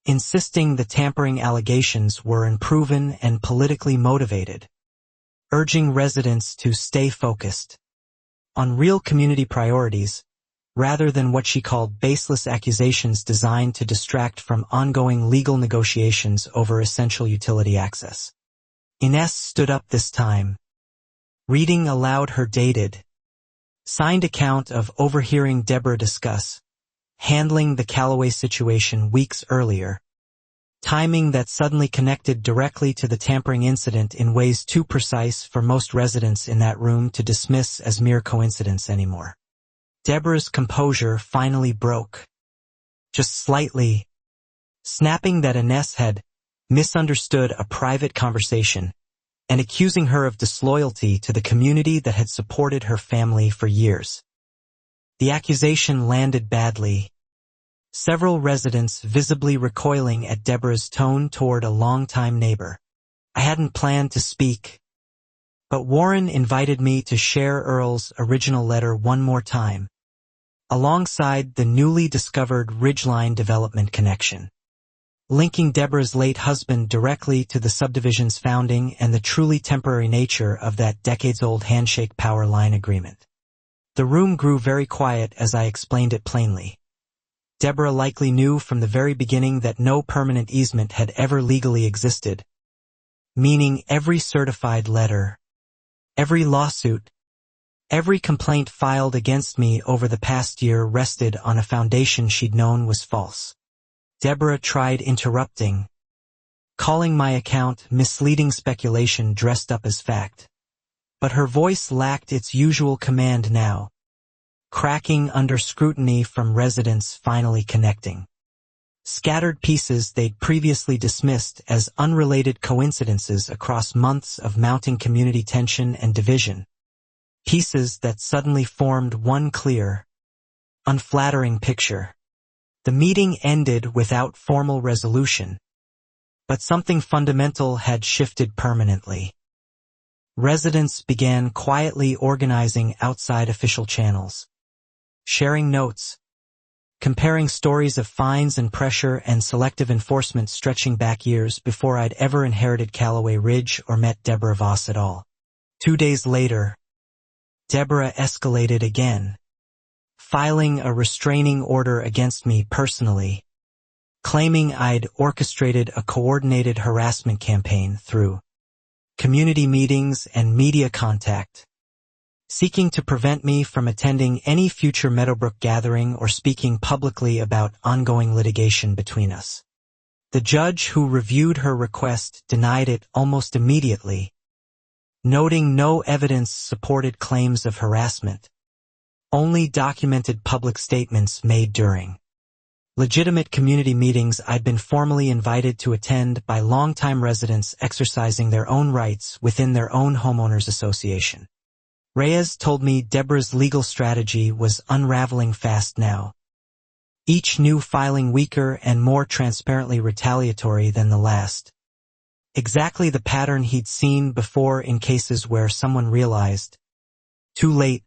insisting the tampering allegations were unproven and politically motivated, urging residents to stay focused on real community priorities rather than what she called baseless accusations designed to distract from ongoing legal negotiations over essential utility access. Ines stood up this time, reading aloud her dated, signed account of overhearing Deborah discuss handling the Callaway situation weeks earlier, timing that suddenly connected directly to the tampering incident in ways too precise for most residents in that room to dismiss as mere coincidence anymore. Deborah's composure finally broke. Just slightly, snapping that Ines had misunderstood a private conversation and accusing her of disloyalty to the community that had supported her family for years. The accusation landed badly, several residents visibly recoiling at Deborah's tone toward a longtime neighbor. I hadn't planned to speak, but Warren invited me to share Earl's original letter one more time, alongside the newly discovered Ridgeline development connection, linking Deborah's late husband directly to the subdivision's founding and the truly temporary nature of that decades-old handshake power line agreement. The room grew very quiet as I explained it plainly. Deborah likely knew from the very beginning that no permanent easement had ever legally existed, meaning every certified letter, every lawsuit, every complaint filed against me over the past year rested on a foundation she'd known was false. Deborah tried interrupting, calling my account misleading speculation dressed up as fact. But her voice lacked its usual command now, cracking under scrutiny from residents finally connecting. Scattered pieces they'd previously dismissed as unrelated coincidences across months of mounting community tension and division. Pieces that suddenly formed one clear, unflattering picture. The meeting ended without formal resolution, but something fundamental had shifted permanently. Residents began quietly organizing outside official channels, sharing notes, comparing stories of fines and pressure and selective enforcement stretching back years before I'd ever inherited Callaway Ridge or met Deborah Voss at all. 2 days later, Deborah escalated again, filing a restraining order against me personally, claiming I'd orchestrated a coordinated harassment campaign through community meetings and media contact, seeking to prevent me from attending any future Meadowbrook gathering or speaking publicly about ongoing litigation between us. The judge who reviewed her request denied it almost immediately, noting no evidence supported claims of harassment, only documented public statements made during legitimate community meetings I'd been formally invited to attend by longtime residents exercising their own rights within their own homeowners association. Reyes told me Deborah's legal strategy was unraveling fast now, each new filing weaker and more transparently retaliatory than the last. Exactly the pattern he'd seen before in cases where someone realized, too late,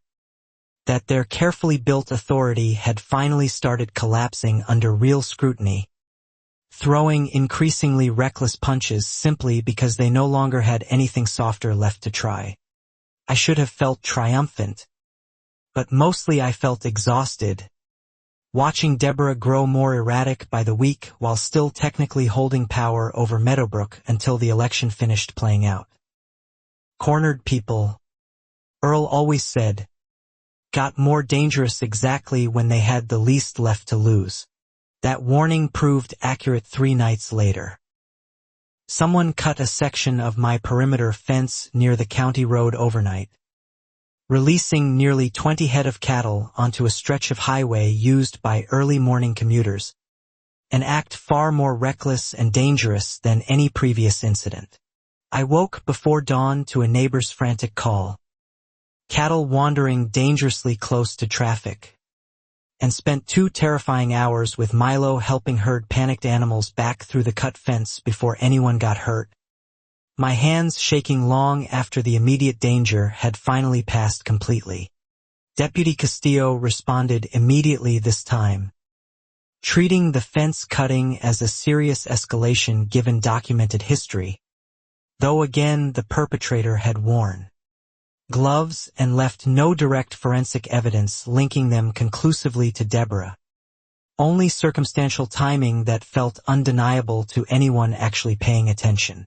that their carefully built authority had finally started collapsing under real scrutiny, throwing increasingly reckless punches simply because they no longer had anything softer left to try. I should have felt triumphant, but mostly I felt exhausted, watching Deborah grow more erratic by the week while still technically holding power over Meadowbrook until the election finished playing out. Cornered people, Earl always said, got more dangerous exactly when they had the least left to lose. That warning proved accurate 3 nights later. Someone cut a section of my perimeter fence near the county road overnight, releasing nearly 20 head of cattle onto a stretch of highway used by early morning commuters, an act far more reckless and dangerous than any previous incident. I woke before dawn to a neighbor's frantic call, cattle wandering dangerously close to traffic, and spent 2 terrifying hours with Milo helping herd panicked animals back through the cut fence before anyone got hurt, my hands shaking long after the immediate danger had finally passed completely. Deputy Castillo responded immediately this time, treating the fence cutting as a serious escalation given documented history, though again the perpetrator had worn gloves and left no direct forensic evidence linking them conclusively to Deborah. Only circumstantial timing that felt undeniable to anyone actually paying attention.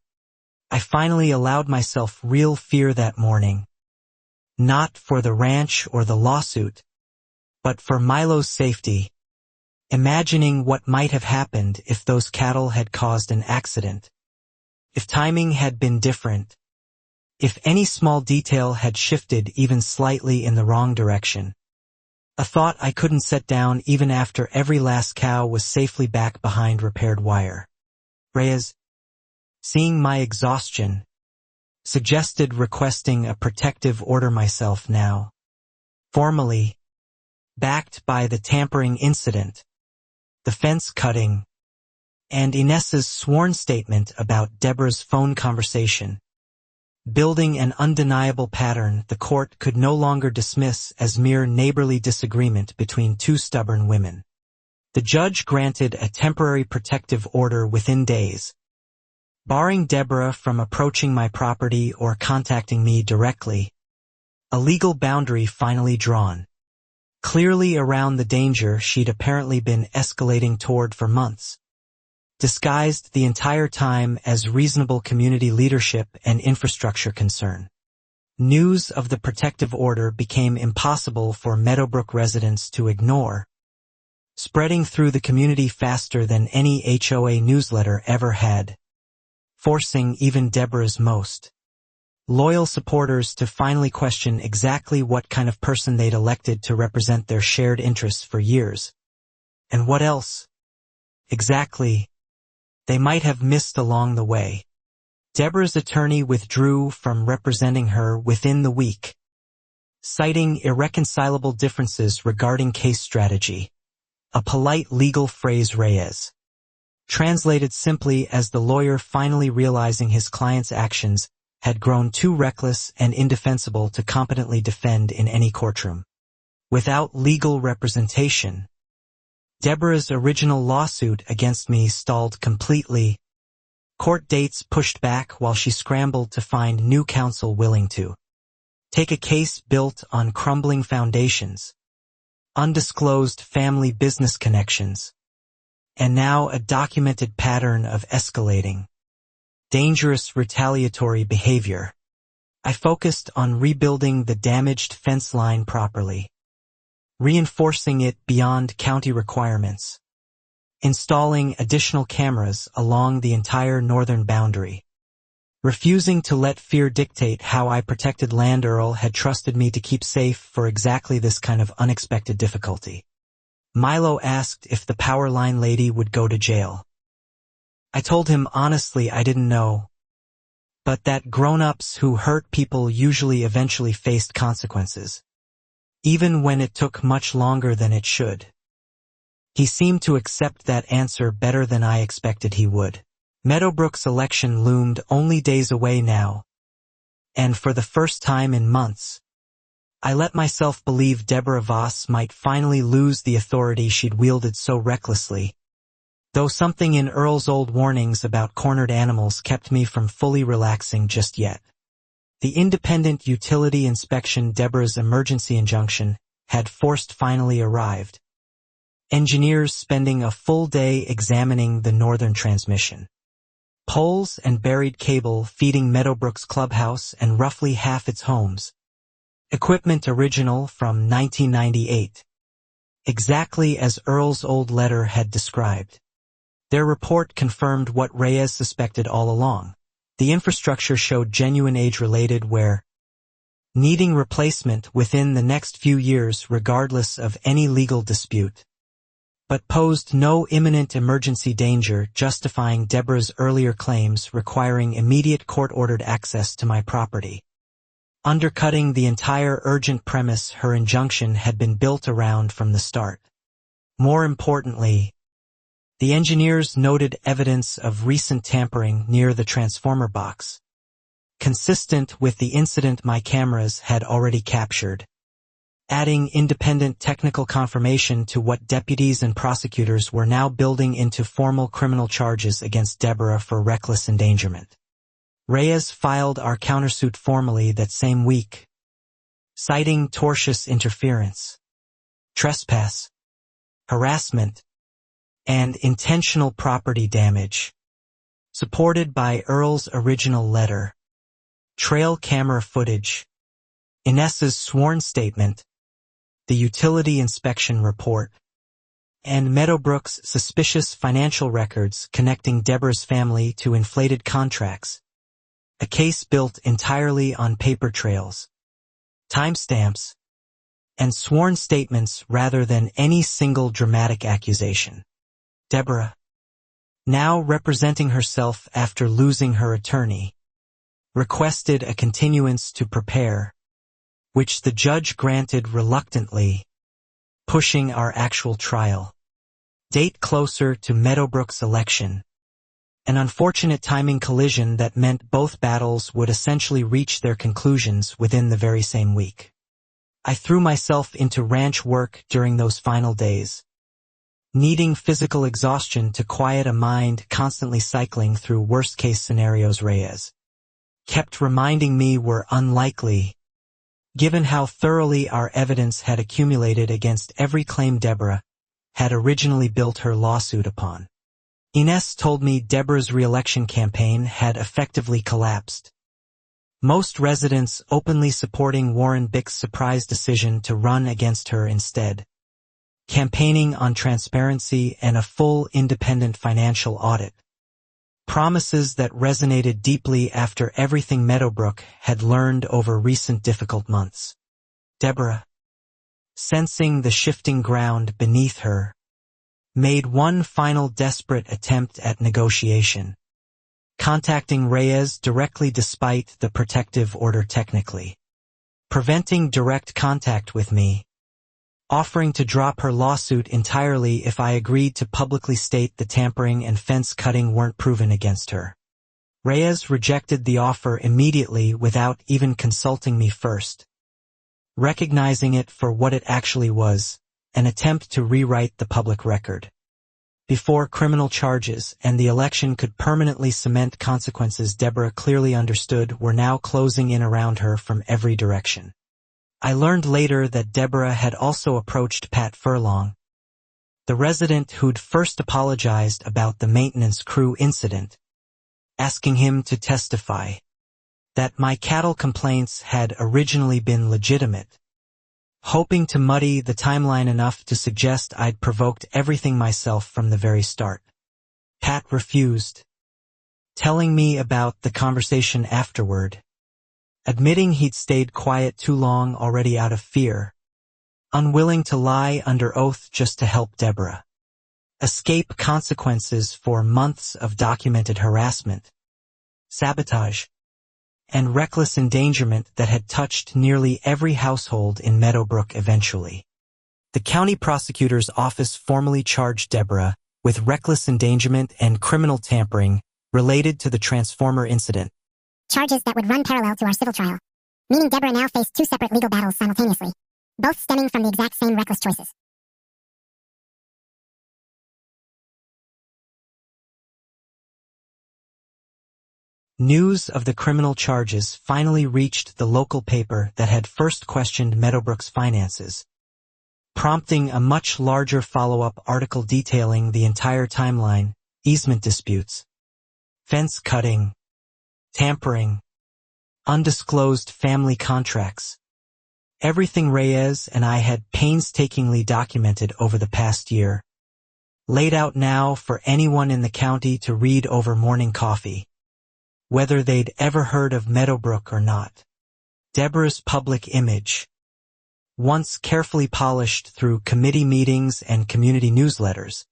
I finally allowed myself real fear that morning, not for the ranch or the lawsuit, but for Milo's safety. imagining what might have happened if those cattle had caused an accident. If timing had been different. If any small detail had shifted even slightly in the wrong direction. A thought I couldn't set down even after every last cow was safely back behind repaired wire. Reyes, seeing my exhaustion, suggested requesting a protective order myself now. Formally, backed by the tampering incident, the fence cutting, and Inez's sworn statement about Deborah's phone conversation, building an undeniable pattern the court could no longer dismiss as mere neighborly disagreement between two stubborn women. The judge granted a temporary protective order within days, barring Deborah from approaching my property or contacting me directly. A legal boundary finally drawn, clearly around the danger she'd apparently been escalating toward for months, disguised the entire time as reasonable community leadership and infrastructure concern. News of the protective order became impossible for Meadowbrook residents to ignore, spreading through the community faster than any HOA newsletter ever had, forcing even Deborah's most loyal supporters to finally question exactly what kind of person they'd elected to represent their shared interests for years. And what else, exactly, they might have missed along the way. Deborah's attorney withdrew from representing her within the week, citing irreconcilable differences regarding case strategy, a polite legal phrase Reyes, translated simply as the lawyer finally realizing his client's actions had grown too reckless and indefensible to competently defend in any courtroom. Without legal representation, Deborah's original lawsuit against me stalled completely. Court dates pushed back while she scrambled to find new counsel willing to take a case built on crumbling foundations, undisclosed family business connections, and now a documented pattern of escalating, dangerous retaliatory behavior. I focused on rebuilding the damaged fence line properly, reinforcing it beyond county requirements, installing additional cameras along the entire northern boundary, refusing to let fear dictate how I protected land Earl had trusted me to keep safe for exactly this kind of unexpected difficulty. Milo asked if the power line lady would go to jail. I told him honestly I didn't know, but that grown-ups who hurt people usually eventually faced consequences, even when it took much longer than it should. He seemed to accept that answer better than I expected he would. Meadowbrook's election loomed only days away now, and for the first time in months, I let myself believe Deborah Voss might finally lose the authority she'd wielded so recklessly, though something in Earl's old warnings about cornered animals kept me from fully relaxing just yet. The independent utility inspection Deborah's emergency injunction had forced finally arrived, engineers spending a full day examining the northern transmission, poles and buried cable feeding Meadowbrook's clubhouse and roughly half its homes, equipment original from 1998, exactly as Earl's old letter had described. Their report confirmed what Reyes suspected all along. The infrastructure showed genuine age-related wear, needing replacement within the next few years regardless of any legal dispute, but posed no imminent emergency danger justifying Deborah's earlier claims requiring immediate court-ordered access to my property, undercutting the entire urgent premise her injunction had been built around from the start. More importantly, the engineers noted evidence of recent tampering near the transformer box, consistent with the incident my cameras had already captured, adding independent technical confirmation to what deputies and prosecutors were now building into formal criminal charges against Deborah for reckless endangerment. Reyes filed our countersuit formally that same week, citing tortious interference, trespass, harassment, and intentional property damage, supported by Earl's original letter, trail camera footage, Inez's sworn statement, the utility inspection report, and Meadowbrook's suspicious financial records connecting Deborah's family to inflated contracts, a case built entirely on paper trails, timestamps, and sworn statements rather than any single dramatic accusation. Deborah, now representing herself after losing her attorney, requested a continuance to prepare, which the judge granted reluctantly, pushing our actual trial date closer to Meadowbrook's election, an unfortunate timing collision that meant both battles would essentially reach their conclusions within the very same week. I threw myself into ranch work during those final days, needing physical exhaustion to quiet a mind constantly cycling through worst-case scenarios. Reyes kept reminding me were unlikely, given how thoroughly our evidence had accumulated against every claim Deborah had originally built her lawsuit upon. Ines told me Deborah's re-election campaign had effectively collapsed, most residents openly supporting Warren Bick's surprise decision to run against her instead, campaigning on transparency and a full independent financial audit, promises that resonated deeply after everything Meadowbrook had learned over recent difficult months. Deborah, sensing the shifting ground beneath her, made one final desperate attempt at negotiation, contacting Reyes directly despite the protective order technically preventing direct contact with me, offering to drop her lawsuit entirely if I agreed to publicly state the tampering and fence-cutting weren't proven against her. Reyes rejected the offer immediately without even consulting me first, recognizing it for what it actually was, an attempt to rewrite the public record before criminal charges and the election could permanently cement consequences Deborah clearly understood were now closing in around her from every direction. I learned later that Deborah had also approached Pat Furlong, the resident who'd first apologized about the maintenance crew incident, asking him to testify that my cattle complaints had originally been legitimate, hoping to muddy the timeline enough to suggest I'd provoked everything myself from the very start. Pat refused, telling me about the conversation afterward, admitting he'd stayed quiet too long already out of fear, unwilling to lie under oath just to help Deborah escape consequences for months of documented harassment, sabotage, and reckless endangerment that had touched nearly every household in Meadowbrook eventually. The county prosecutor's office formally charged Deborah with reckless endangerment and criminal tampering related to the transformer incident. Charges that would run parallel to our civil trial, meaning Deborah now faced two separate legal battles simultaneously, both stemming from the exact same reckless choices. News of the criminal charges finally reached the local paper that had first questioned Meadowbrook's finances, prompting a much larger follow-up article detailing the entire timeline, easement disputes, fence cutting, tampering, undisclosed family contracts, everything Reyes and I had painstakingly documented over the past year, laid out now for anyone in the county to read over morning coffee, whether they'd ever heard of Meadowbrook or not. Deborah's public image, once carefully polished through committee meetings and community newsletters,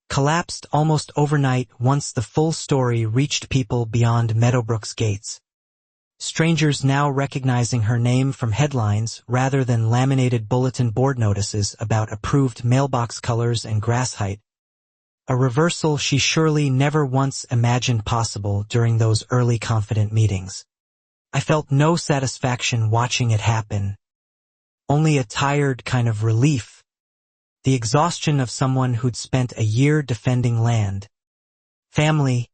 collapsed almost overnight once the full story reached people beyond Meadowbrook's gates. Strangers now recognizing her name from headlines rather than laminated bulletin board notices about approved mailbox colors and grass height, a reversal she surely never once imagined possible during those early confident meetings. I felt no satisfaction watching it happen, only a tired kind of relief, the exhaustion of someone who'd spent a year defending land, family,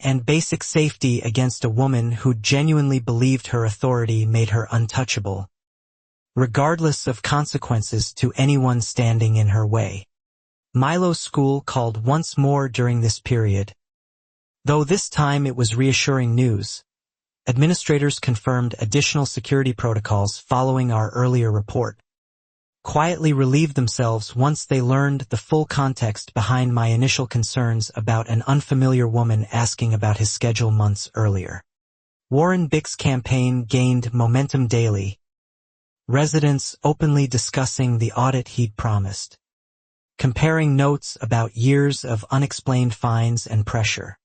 and basic safety against a woman who genuinely believed her authority made her untouchable, regardless of consequences to anyone standing in her way. Milo's school called once more during this period. Though this time it was reassuring news, administrators confirmed additional security protocols following our earlier report, quietly relieved themselves once they learned the full context behind my initial concerns about an unfamiliar woman asking about his schedule months earlier. Warren Bick's campaign gained momentum daily, residents openly discussing the audit he'd promised, comparing notes about years of unexplained fines and pressure,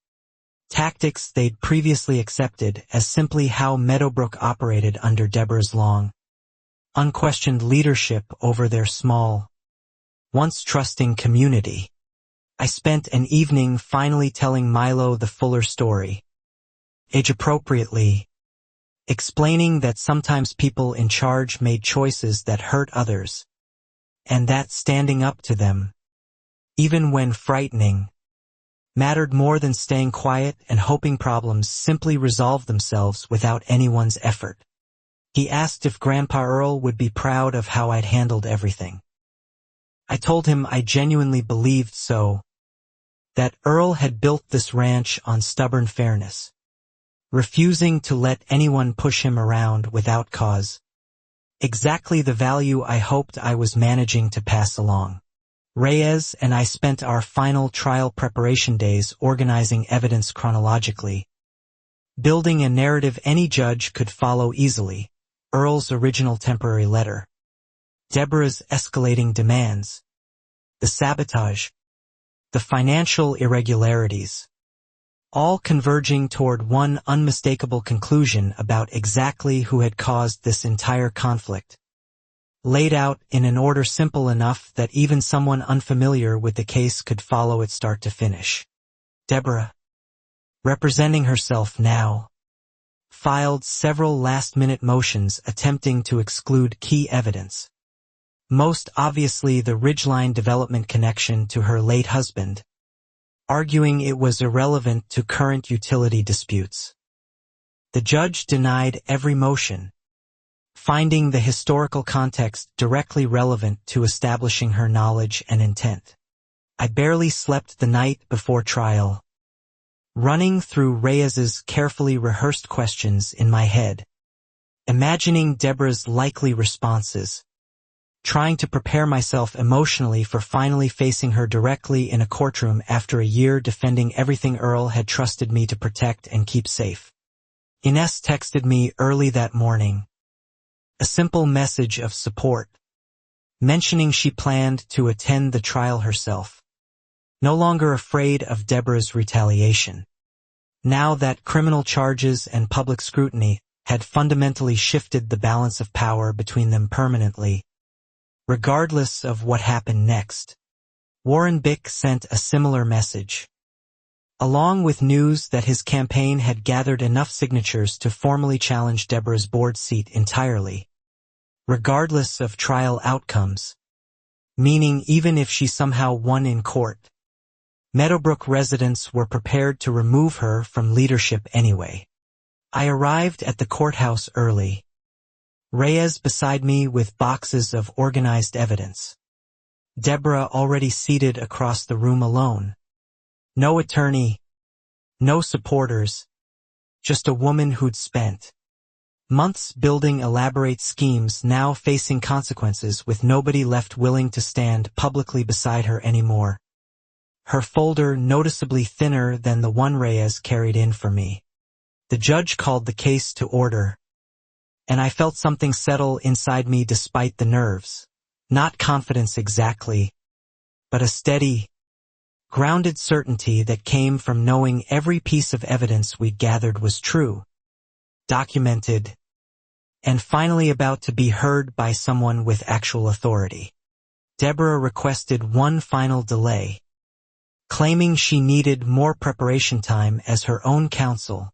tactics they'd previously accepted as simply how Meadowbrook operated under Deborah's long, unquestioned leadership over their small, once trusting community. I spent an evening finally telling Milo the fuller story, age-appropriately, explaining that sometimes people in charge made choices that hurt others, and that standing up to them, even when frightening, mattered more than staying quiet and hoping problems simply resolved themselves without anyone's effort. He asked if Grandpa Earl would be proud of how I'd handled everything. I told him I genuinely believed so, that Earl had built this ranch on stubborn fairness, refusing to let anyone push him around without cause. Exactly the value I hoped I was managing to pass along. Reyes and I spent our final trial preparation days organizing evidence chronologically, building a narrative any judge could follow easily. Earl's original temporary letter, Deborah's escalating demands, the sabotage, the financial irregularities, all converging toward one unmistakable conclusion about exactly who had caused this entire conflict, laid out in an order simple enough that even someone unfamiliar with the case could follow it start to finish. Deborah, representing herself now, filed several last-minute motions attempting to exclude key evidence, most obviously the Ridgeline development connection to her late husband, arguing it was irrelevant to current utility disputes. The judge denied every motion, finding the historical context directly relevant to establishing her knowledge and intent. I barely slept the night before trial, running through Reyes's carefully rehearsed questions in my head, imagining Deborah's likely responses, trying to prepare myself emotionally for finally facing her directly in a courtroom after a year defending everything Earl had trusted me to protect and keep safe. Ines texted me early that morning, a simple message of support, mentioning she planned to attend the trial herself, no longer afraid of Deborah's retaliation. Now that criminal charges and public scrutiny had fundamentally shifted the balance of power between them permanently, regardless of what happened next. Warren Bick sent a similar message, along with news that his campaign had gathered enough signatures to formally challenge Deborah's board seat entirely, regardless of trial outcomes, meaning even if she somehow won in court, Meadowbrook residents were prepared to remove her from leadership anyway. I arrived at the courthouse early, Reyes beside me with boxes of organized evidence, Deborah already seated across the room alone. No attorney, no supporters, just a woman who'd spent months building elaborate schemes now facing consequences with nobody left willing to stand publicly beside her anymore. Her folder noticeably thinner than the one Reyes carried in for me. The judge called the case to order, and I felt something settle inside me despite the nerves. Not confidence exactly, but a steady, grounded certainty that came from knowing every piece of evidence we'd gathered was true, documented, and finally about to be heard by someone with actual authority. Deborah requested one final delay, claiming she needed more preparation time as her own counsel,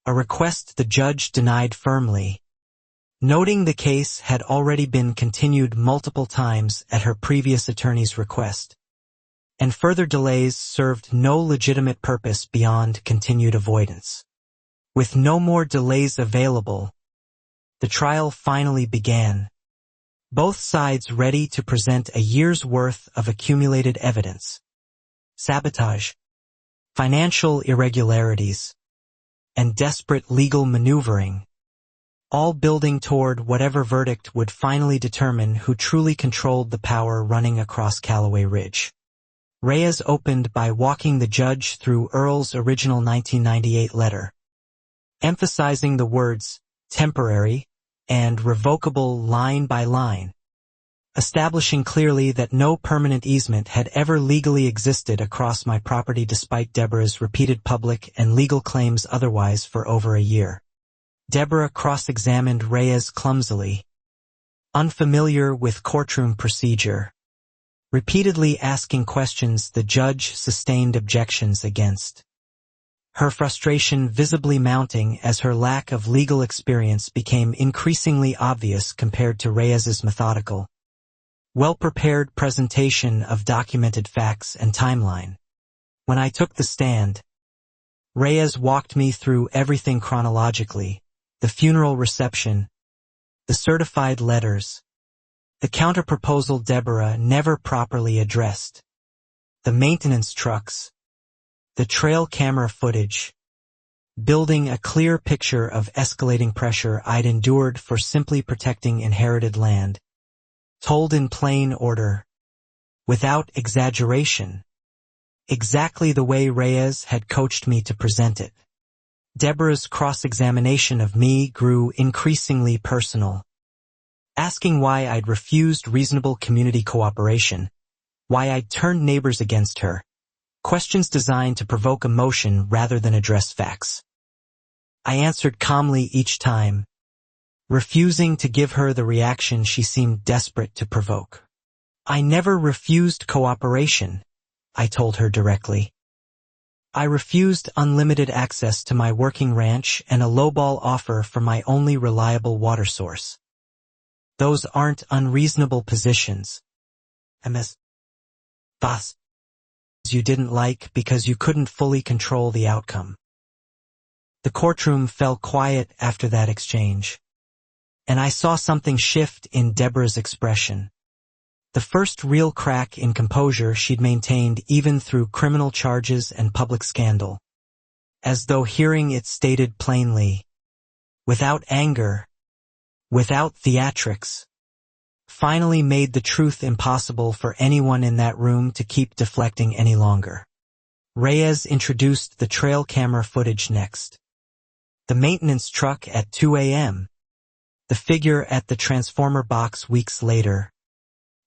a request the judge denied firmly, noting the case had already been continued multiple times at her previous attorney's request, and further delays served no legitimate purpose beyond continued avoidance. With no more delays available, the trial finally began, both sides ready to present a year's worth of accumulated evidence. Sabotage, financial irregularities, and desperate legal maneuvering, all building toward whatever verdict would finally determine who truly controlled the power running across Callaway Ridge. Reyes opened by walking the judge through Earl's original 1998 letter, emphasizing the words temporary and revocable line by line, establishing clearly that no permanent easement had ever legally existed across my property despite Deborah's repeated public and legal claims otherwise for over a year. Deborah cross-examined Reyes clumsily, unfamiliar with courtroom procedure, repeatedly asking questions the judge sustained objections against, her frustration visibly mounting as her lack of legal experience became increasingly obvious compared to Reyes's methodical, well-prepared presentation of documented facts and timeline. When I took the stand, Reyes walked me through everything chronologically: the funeral reception, the certified letters, the counterproposal Deborah never properly addressed, the maintenance trucks, the trail camera footage, building a clear picture of escalating pressure I'd endured for simply protecting inherited land, told in plain order, without exaggeration, exactly the way Reyes had coached me to present it. Deborah's cross-examination of me grew increasingly personal, asking why I'd refused reasonable community cooperation, why I'd turned neighbors against her, questions designed to provoke emotion rather than address facts. I answered calmly each time, refusing to give her the reaction she seemed desperate to provoke. I never refused cooperation, I told her directly. I refused unlimited access to my working ranch and a lowball offer for my only reliable water source. Those aren't unreasonable positions. Ms. Boss, you didn't like because you couldn't fully control the outcome. The courtroom fell quiet after that exchange, and I saw something shift in Deborah's expression. The first real crack in composure she'd maintained even through criminal charges and public scandal. As though hearing it stated plainly, without anger, without theatrics, finally made the truth impossible for anyone in that room to keep deflecting any longer. Reyes introduced the trail camera footage next. The maintenance truck at 2 a.m., the figure at the transformer box weeks later,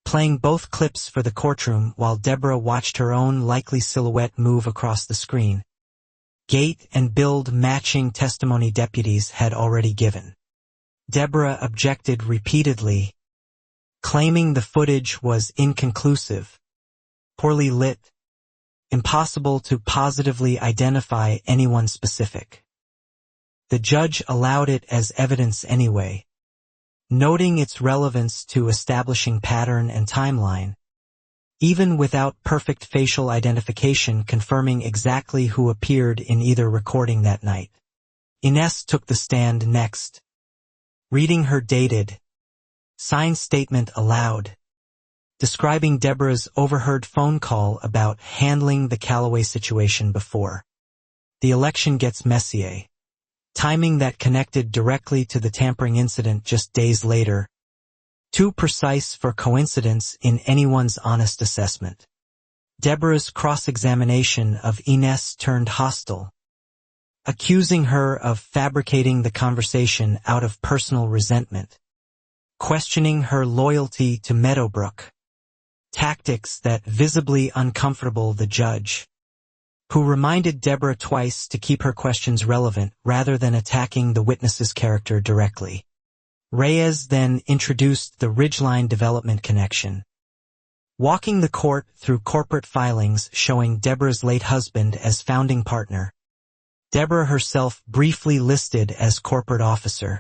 playing both clips for the courtroom while Deborah watched her own likely silhouette move across the screen. Gait and build matching testimony deputies had already given. Deborah objected repeatedly, claiming the footage was inconclusive, poorly lit, impossible to positively identify anyone specific. The judge allowed it as evidence anyway, noting its relevance to establishing pattern and timeline, even without perfect facial identification confirming exactly who appeared in either recording that night. Ines took the stand next, reading her dated, signed statement aloud, describing Deborah's overheard phone call about handling the Callaway situation before the election gets messy, timing that connected directly to the tampering incident just days later, too precise for coincidence in anyone's honest assessment. Deborah's cross-examination of Ines turned hostile, accusing her of fabricating the conversation out of personal resentment, questioning her loyalty to Meadowbrook, tactics that visibly uncomfortable the judge, who reminded Deborah twice to keep her questions relevant rather than attacking the witness's character directly. Reyes then introduced the Ridgeline Development connection, walking the court through corporate filings showing Deborah's late husband as founding partner, Deborah herself briefly listed as corporate officer,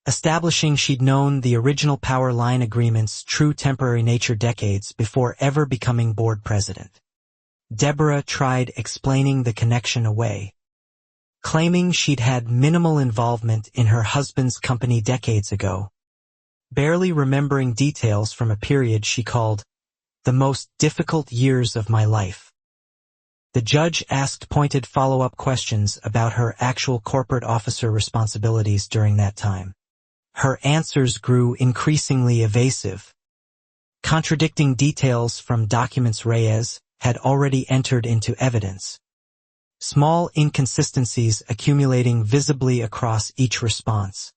establishing she'd known the original power line agreement's true temporary nature decades before ever becoming board president. Deborah tried explaining the connection away, claiming she'd had minimal involvement in her husband's company decades ago, barely remembering details from a period she called the most difficult years of my life. The judge asked pointed follow-up questions about her actual corporate officer responsibilities during that time. her answers grew increasingly evasive, contradicting details from documents Reyes had already entered into evidence. Small inconsistencies accumulating visibly across each response.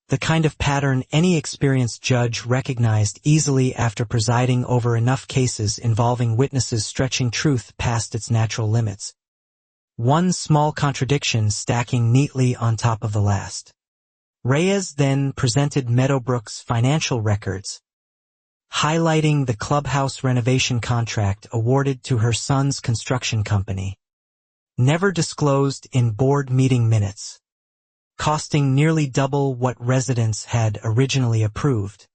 The kind of pattern any experienced judge recognized easily after presiding over enough cases involving witnesses stretching truth past its natural limits. One small contradiction stacking neatly on top of the last. Reyes then presented Meadowbrook's financial records, highlighting the clubhouse renovation contract awarded to her son's construction company, never disclosed in board meeting minutes, costing nearly double what residents had originally approved.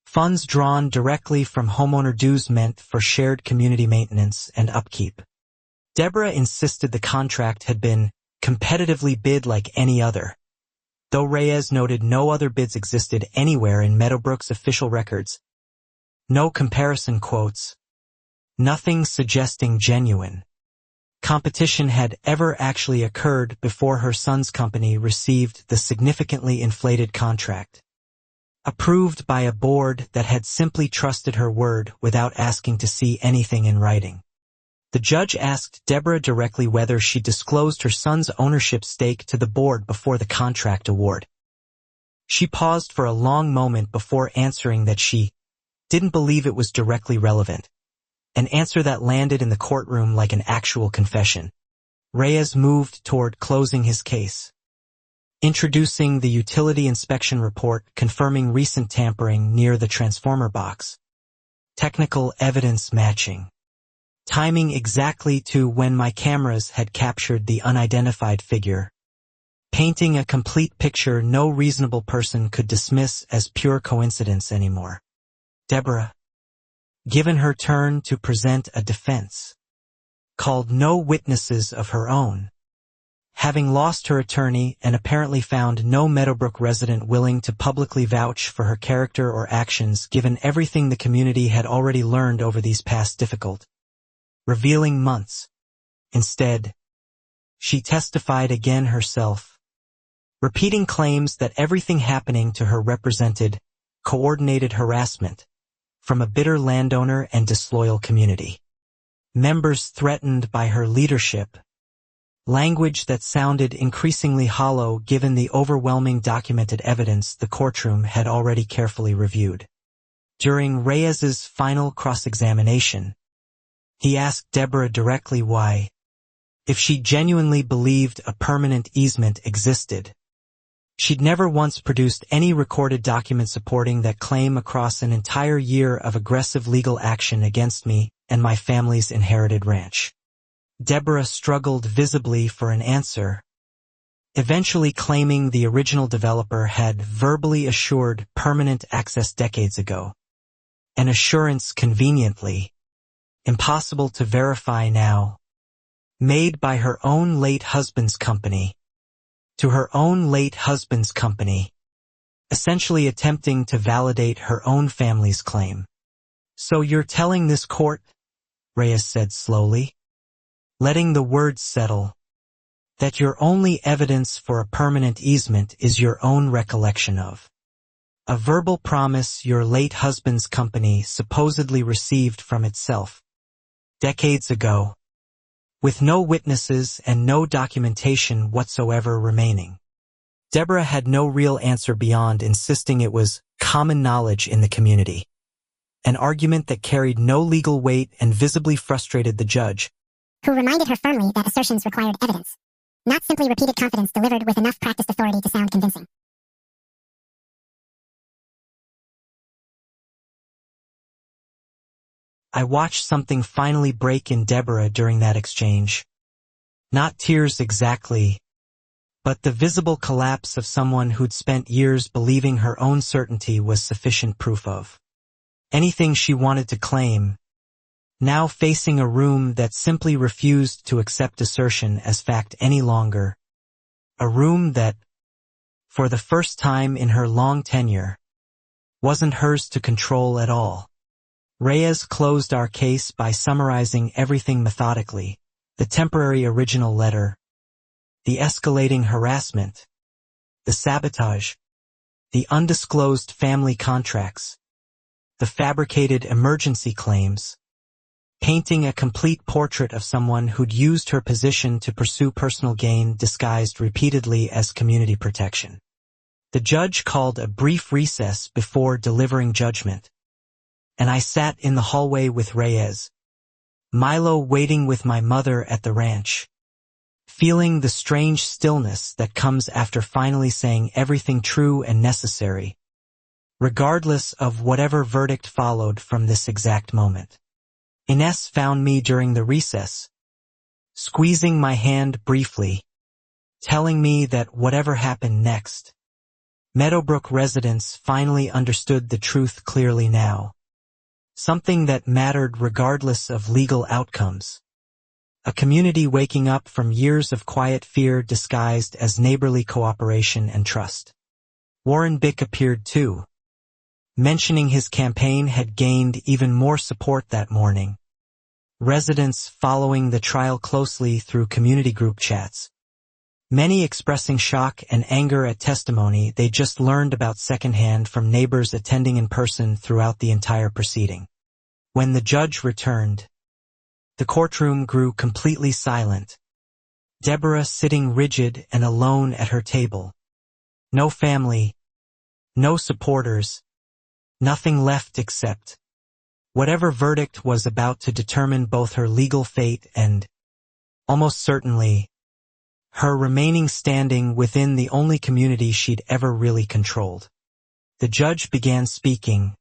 Funds drawn directly from homeowner dues meant for shared community maintenance and upkeep. Deborah insisted the contract had been competitively bid like any other, though Reyes noted no other bids existed anywhere in Meadowbrook's official records. No comparison quotes. Nothing suggesting genuine competition had ever actually occurred before her son's company received the significantly inflated contract, approved by a board that had simply trusted her word without asking to see anything in writing. The judge asked Deborah directly whether she disclosed her son's ownership stake to the board before the contract award. She paused for a long moment before answering that she didn't believe it was directly relevant, an answer that landed in the courtroom like an actual confession. Reyes moved toward closing his case, introducing the utility inspection report confirming recent tampering near the transformer box. Technical evidence matching. Timing exactly to when my cameras had captured the unidentified figure, painting a complete picture no reasonable person could dismiss as pure coincidence anymore. Deborah, given her turn to present a defense, called no witnesses of her own. Having lost her attorney and apparently found no Meadowbrook resident willing to publicly vouch for her character or actions given everything the community had already learned over these past difficult, revealing months. Instead, she testified again herself, repeating claims that everything happening to her represented coordinated harassment from a bitter landowner and disloyal community. Members threatened by her leadership, language that sounded increasingly hollow given the overwhelming documented evidence the courtroom had already carefully reviewed. During Reyes's final cross-examination, he asked Deborah directly why, if she genuinely believed a permanent easement existed, she'd never once produced any recorded document supporting that claim across an entire year of aggressive legal action against me and my family's inherited ranch. Deborah struggled visibly for an answer, eventually claiming the original developer had verbally assured permanent access decades ago, an assurance conveniently impossible to verify now, made by her own late husband's company, to her own late husband's company, essentially attempting to validate her own family's claim. So you're telling this court, Reyes said slowly, letting the words settle, that your only evidence for a permanent easement is your own recollection of a verbal promise your late husband's company supposedly received from itself decades ago, with no witnesses and no documentation whatsoever remaining. Deborah had no real answer beyond insisting it was common knowledge in the community, an argument that carried no legal weight and visibly frustrated the judge, who reminded her firmly that assertions required evidence, not simply repeated confidence delivered with enough practiced authority to sound convincing. I watched something finally break in Deborah during that exchange. Not tears exactly, but the visible collapse of someone who'd spent years believing her own certainty was sufficient proof of anything she wanted to claim, now facing a room that simply refused to accept assertion as fact any longer. A room that, for the first time in her long tenure, wasn't hers to control at all. Reyes closed our case by summarizing everything methodically: the temporary original letter, the escalating harassment, the sabotage, the undisclosed family contracts, the fabricated emergency claims, painting a complete portrait of someone who'd used her position to pursue personal gain disguised repeatedly as community protection. The judge called a brief recess before delivering judgment, and I sat in the hallway with Reyes, Milo waiting with my mother at the ranch, feeling the strange stillness that comes after finally saying everything true and necessary, regardless of whatever verdict followed from this exact moment. Ines found me during the recess, squeezing my hand briefly, telling me that whatever happened next, Meadowbrook residents finally understood the truth clearly now. Something that mattered regardless of legal outcomes. A community waking up from years of quiet fear disguised as neighborly cooperation and trust. Warren Bick appeared too. Mentioning his campaign had gained even more support that morning. Residents following the trial closely through community group chats. Many expressing shock and anger at testimony they just learned about secondhand from neighbors attending in person throughout the entire proceeding. When the judge returned, the courtroom grew completely silent. Deborah sitting rigid and alone at her table. No family, no supporters, nothing left except whatever verdict was about to determine both her legal fate and, almost certainly, her remaining standing within the only community she'd ever really controlled. The judge began speaking,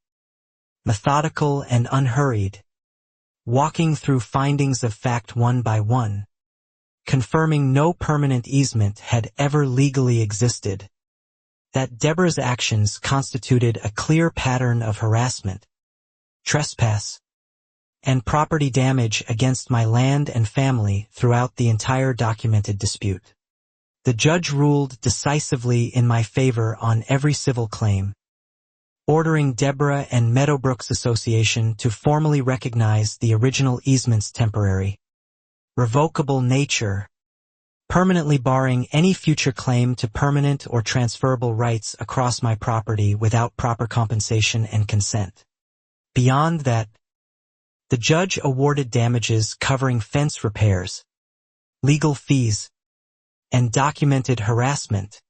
methodical and unhurried, walking through findings of fact one by one, confirming no permanent easement had ever legally existed, that Deborah's actions constituted a clear pattern of harassment, trespass, and property damage against my land and family throughout the entire documented dispute. The judge ruled decisively in my favor on every civil claim, ordering Deborah and Meadowbrooks Association to formally recognize the original easement's temporary, revocable nature, permanently barring any future claim to permanent or transferable rights across my property without proper compensation and consent. Beyond that, the judge awarded damages covering fence repairs, legal fees, and documented harassment,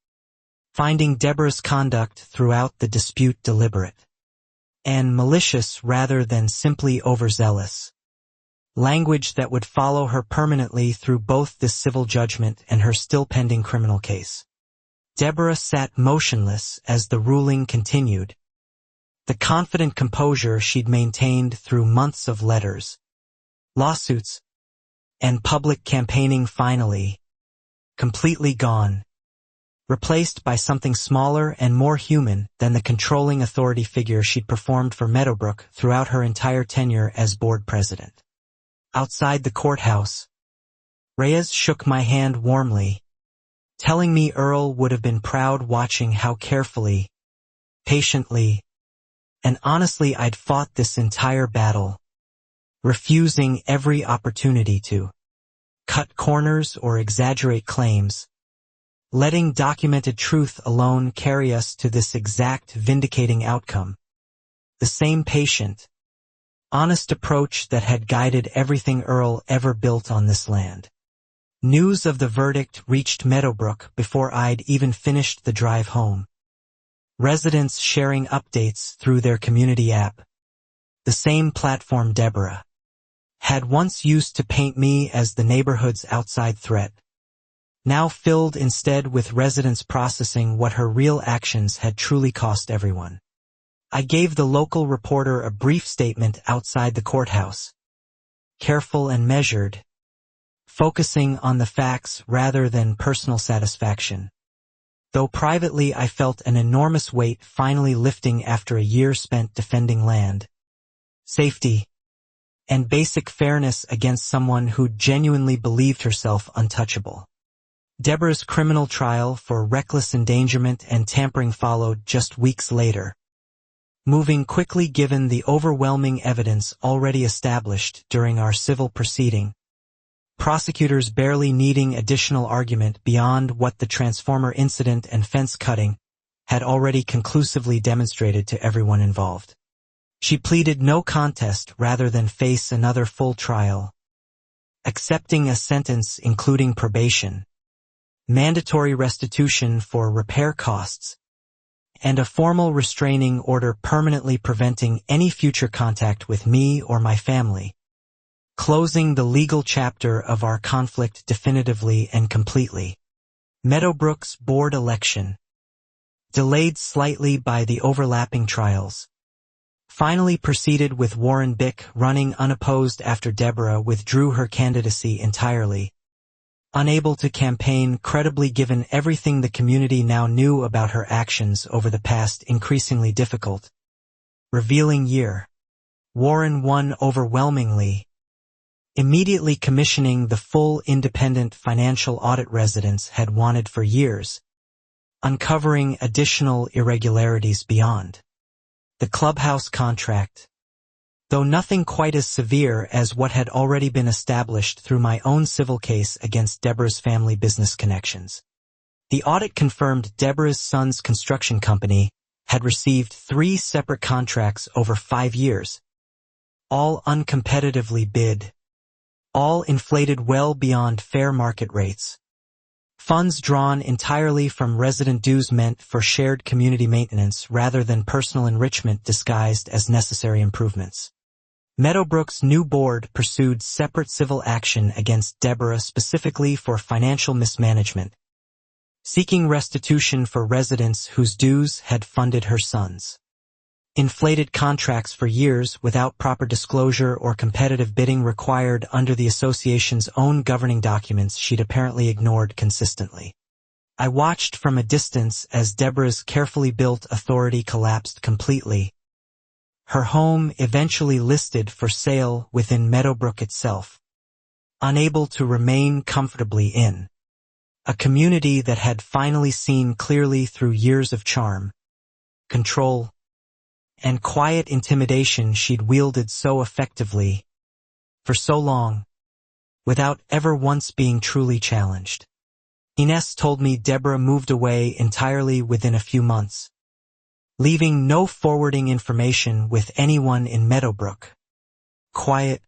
finding Deborah's conduct throughout the dispute deliberate and malicious rather than simply overzealous. Language that would follow her permanently through both this civil judgment and her still pending criminal case. Deborah sat motionless as the ruling continued. The confident composure she'd maintained through months of letters, lawsuits, and public campaigning finally, completely gone, replaced by something smaller and more human than the controlling authority figure she'd performed for Meadowbrook throughout her entire tenure as board president. Outside the courthouse, Reyes shook my hand warmly, telling me Earl would have been proud watching how carefully, patiently, and honestly I'd fought this entire battle, refusing every opportunity to cut corners or exaggerate claims, letting documented truth alone carry us to this exact vindicating outcome. The same patient, honest approach that had guided everything Earl ever built on this land. News of the verdict reached Meadowbrook before I'd even finished the drive home. Residents sharing updates through their community app. The same platform Deborah had once used to paint me as the neighborhood's outside threat, now filled instead with residents processing what her real actions had truly cost everyone. I gave the local reporter a brief statement outside the courthouse, careful and measured, focusing on the facts rather than personal satisfaction. Though privately I felt an enormous weight finally lifting after a year spent defending land, safety, and basic fairness against someone who genuinely believed herself untouchable. Deborah's criminal trial for reckless endangerment and tampering followed just weeks later, moving quickly given the overwhelming evidence already established during our civil proceeding. Prosecutors barely needing additional argument beyond what the transformer incident and fence cutting had already conclusively demonstrated to everyone involved. She pleaded no contest rather than face another full trial, accepting a sentence including probation, mandatory restitution for repair costs, and a formal restraining order permanently preventing any future contact with me or my family, closing the legal chapter of our conflict definitively and completely. Meadowbrook's board election, delayed slightly by the overlapping trials, finally proceeded with Warren Bick running unopposed after Deborah withdrew her candidacy entirely, unable to campaign credibly given everything the community now knew about her actions over the past increasingly difficult, revealing year. Warren won overwhelmingly, immediately commissioning the full independent financial audit residents had wanted for years, uncovering additional irregularities beyond the clubhouse contract, though nothing quite as severe as what had already been established through my own civil case against Deborah's family business connections. The audit confirmed Deborah's son's construction company had received 3 separate contracts over 5 years, all uncompetitively bid, all inflated well beyond fair market rates. Funds drawn entirely from resident dues meant for shared community maintenance rather than personal enrichment disguised as necessary improvements. Meadowbrook's new board pursued separate civil action against Deborah specifically for financial mismanagement, seeking restitution for residents whose dues had funded her sons. Inflated contracts for years without proper disclosure or competitive bidding required under the association's own governing documents she'd apparently ignored consistently. I watched from a distance as Deborah's carefully built authority collapsed completely, her home eventually listed for sale within Meadowbrook itself, unable to remain comfortably in a community that had finally seen clearly through years of charm, control, and quiet intimidation she'd wielded so effectively for so long, without ever once being truly challenged. Ines told me Deborah moved away entirely within a few months, leaving no forwarding information with anyone in Meadowbrook. Quiet,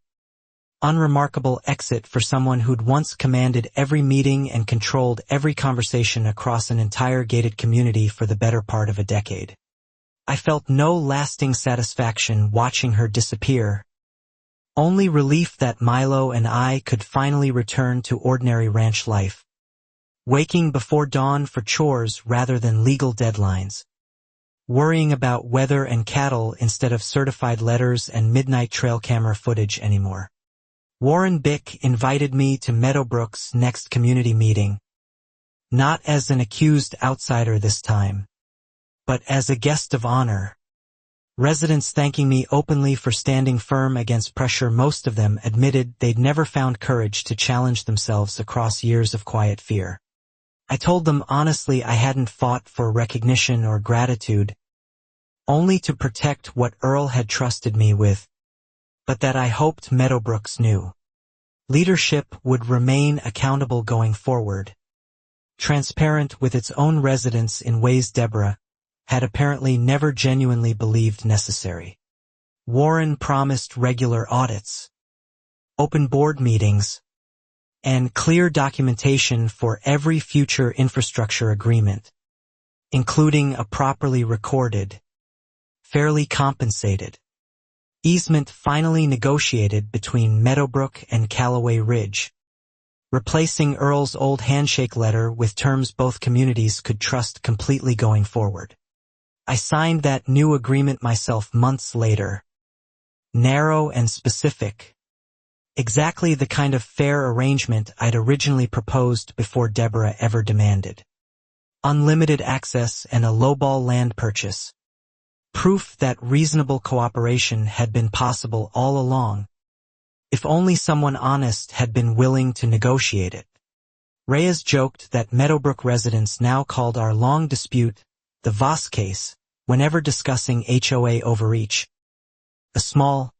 unremarkable exit for someone who'd once commanded every meeting and controlled every conversation across an entire gated community for the better part of a decade. I felt no lasting satisfaction watching her disappear, only relief that Milo and I could finally return to ordinary ranch life, waking before dawn for chores rather than legal deadlines, worrying about weather and cattle instead of certified letters and midnight trail camera footage anymore. Warren Bick invited me to Meadowbrook's next community meeting, not as an accused outsider this time, but as a guest of honor. Residents thanking me openly for standing firm against pressure. Most of them admitted they'd never found courage to challenge themselves across years of quiet fear. I told them honestly I hadn't fought for recognition or gratitude, only to protect what Earl had trusted me with, but that I hoped Meadowbrook's new leadership would remain accountable going forward, transparent with its own residents in ways Deborah had apparently never genuinely believed necessary. Warren promised regular audits, open board meetings, and clear documentation for every future infrastructure agreement, including a properly recorded, fairly compensated easement finally negotiated between Meadowbrook and Callaway Ridge, replacing Earl's old handshake letter with terms both communities could trust completely going forward. I signed that new agreement myself months later. Narrow and specific. Exactly the kind of fair arrangement I'd originally proposed before Deborah ever demanded. Unlimited access and a lowball land purchase. Proof that reasonable cooperation had been possible all along, if only someone honest had been willing to negotiate it. Reyes joked that Meadowbrook residents now called our long dispute the Voss case whenever discussing HOA overreach. A small,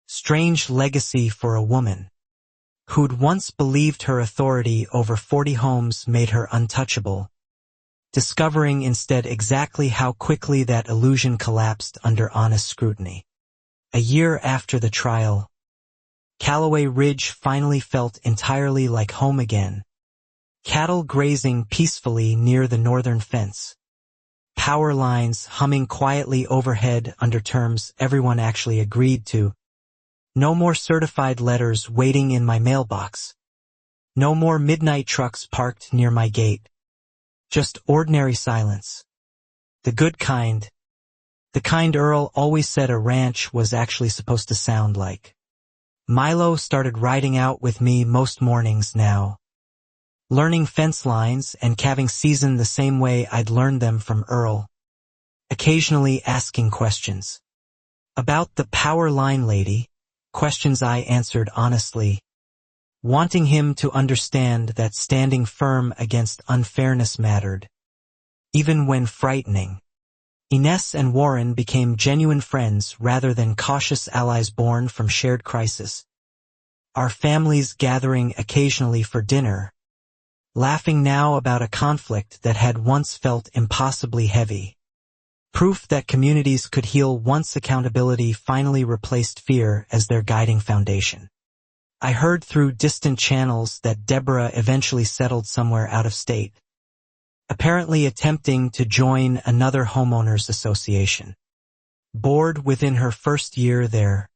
strange legacy for a woman who'd once believed her authority over 40 homes made her untouchable, discovering instead exactly how quickly that illusion collapsed under honest scrutiny. A year after the trial, Callaway Ridge finally felt entirely like home again. Cattle grazing peacefully near the northern fence. Power lines humming quietly overhead under terms everyone actually agreed to. No more certified letters waiting in my mailbox. No more midnight trucks parked near my gate. Just ordinary silence. The good kind. The kind Earl always said a ranch was actually supposed to sound like. Milo started riding out with me most mornings now. Learning fence lines and calving season the same way I'd learned them from Earl. Occasionally asking questions. About the power line lady, questions I answered honestly. Wanting him to understand that standing firm against unfairness mattered. Even when frightening. Ines and Warren became genuine friends rather than cautious allies born from shared crisis. Our families gathering occasionally for dinner. Laughing now about a conflict that had once felt impossibly heavy. Proof that communities could heal once accountability finally replaced fear as their guiding foundation. I heard through distant channels that Deborah eventually settled somewhere out of state. Apparently attempting to join another homeowners association. Bored within her first year there.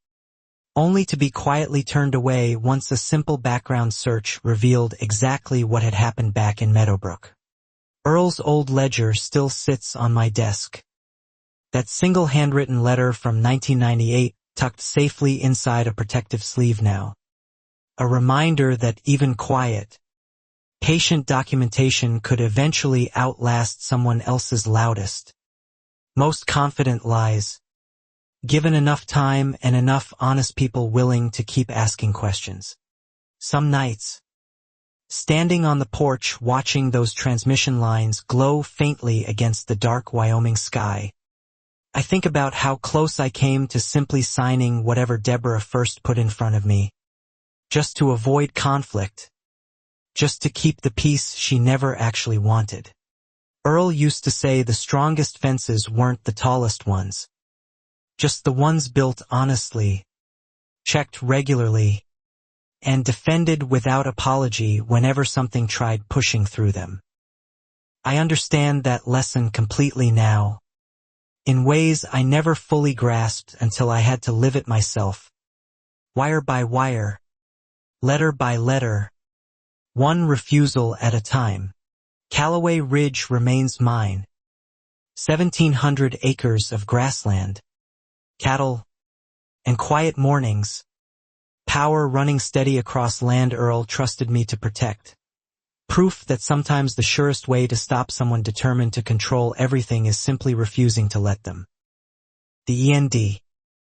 Only to be quietly turned away once a simple background search revealed exactly what had happened back in Meadowbrook. Earl's old ledger still sits on my desk. That single handwritten letter from 1998 tucked safely inside a protective sleeve now. A reminder that even quiet, patient documentation could eventually outlast someone else's loudest, most confident lies. Given enough time and enough honest people willing to keep asking questions. Some nights, standing on the porch watching those transmission lines glow faintly against the dark Wyoming sky, I think about how close I came to simply signing whatever Deborah first put in front of me. Just to avoid conflict. Just to keep the peace she never actually wanted. Earl used to say the strongest fences weren't the tallest ones. Just the ones built honestly, checked regularly, and defended without apology whenever something tried pushing through them. I understand that lesson completely now, in ways I never fully grasped until I had to live it myself. Wire by wire, letter by letter, one refusal at a time. Callaway Ridge remains mine. 1,700 acres of grassland. Cattle, and quiet mornings, power running steady across land Earl trusted me to protect. Proof that sometimes the surest way to stop someone determined to control everything is simply refusing to let them. The END.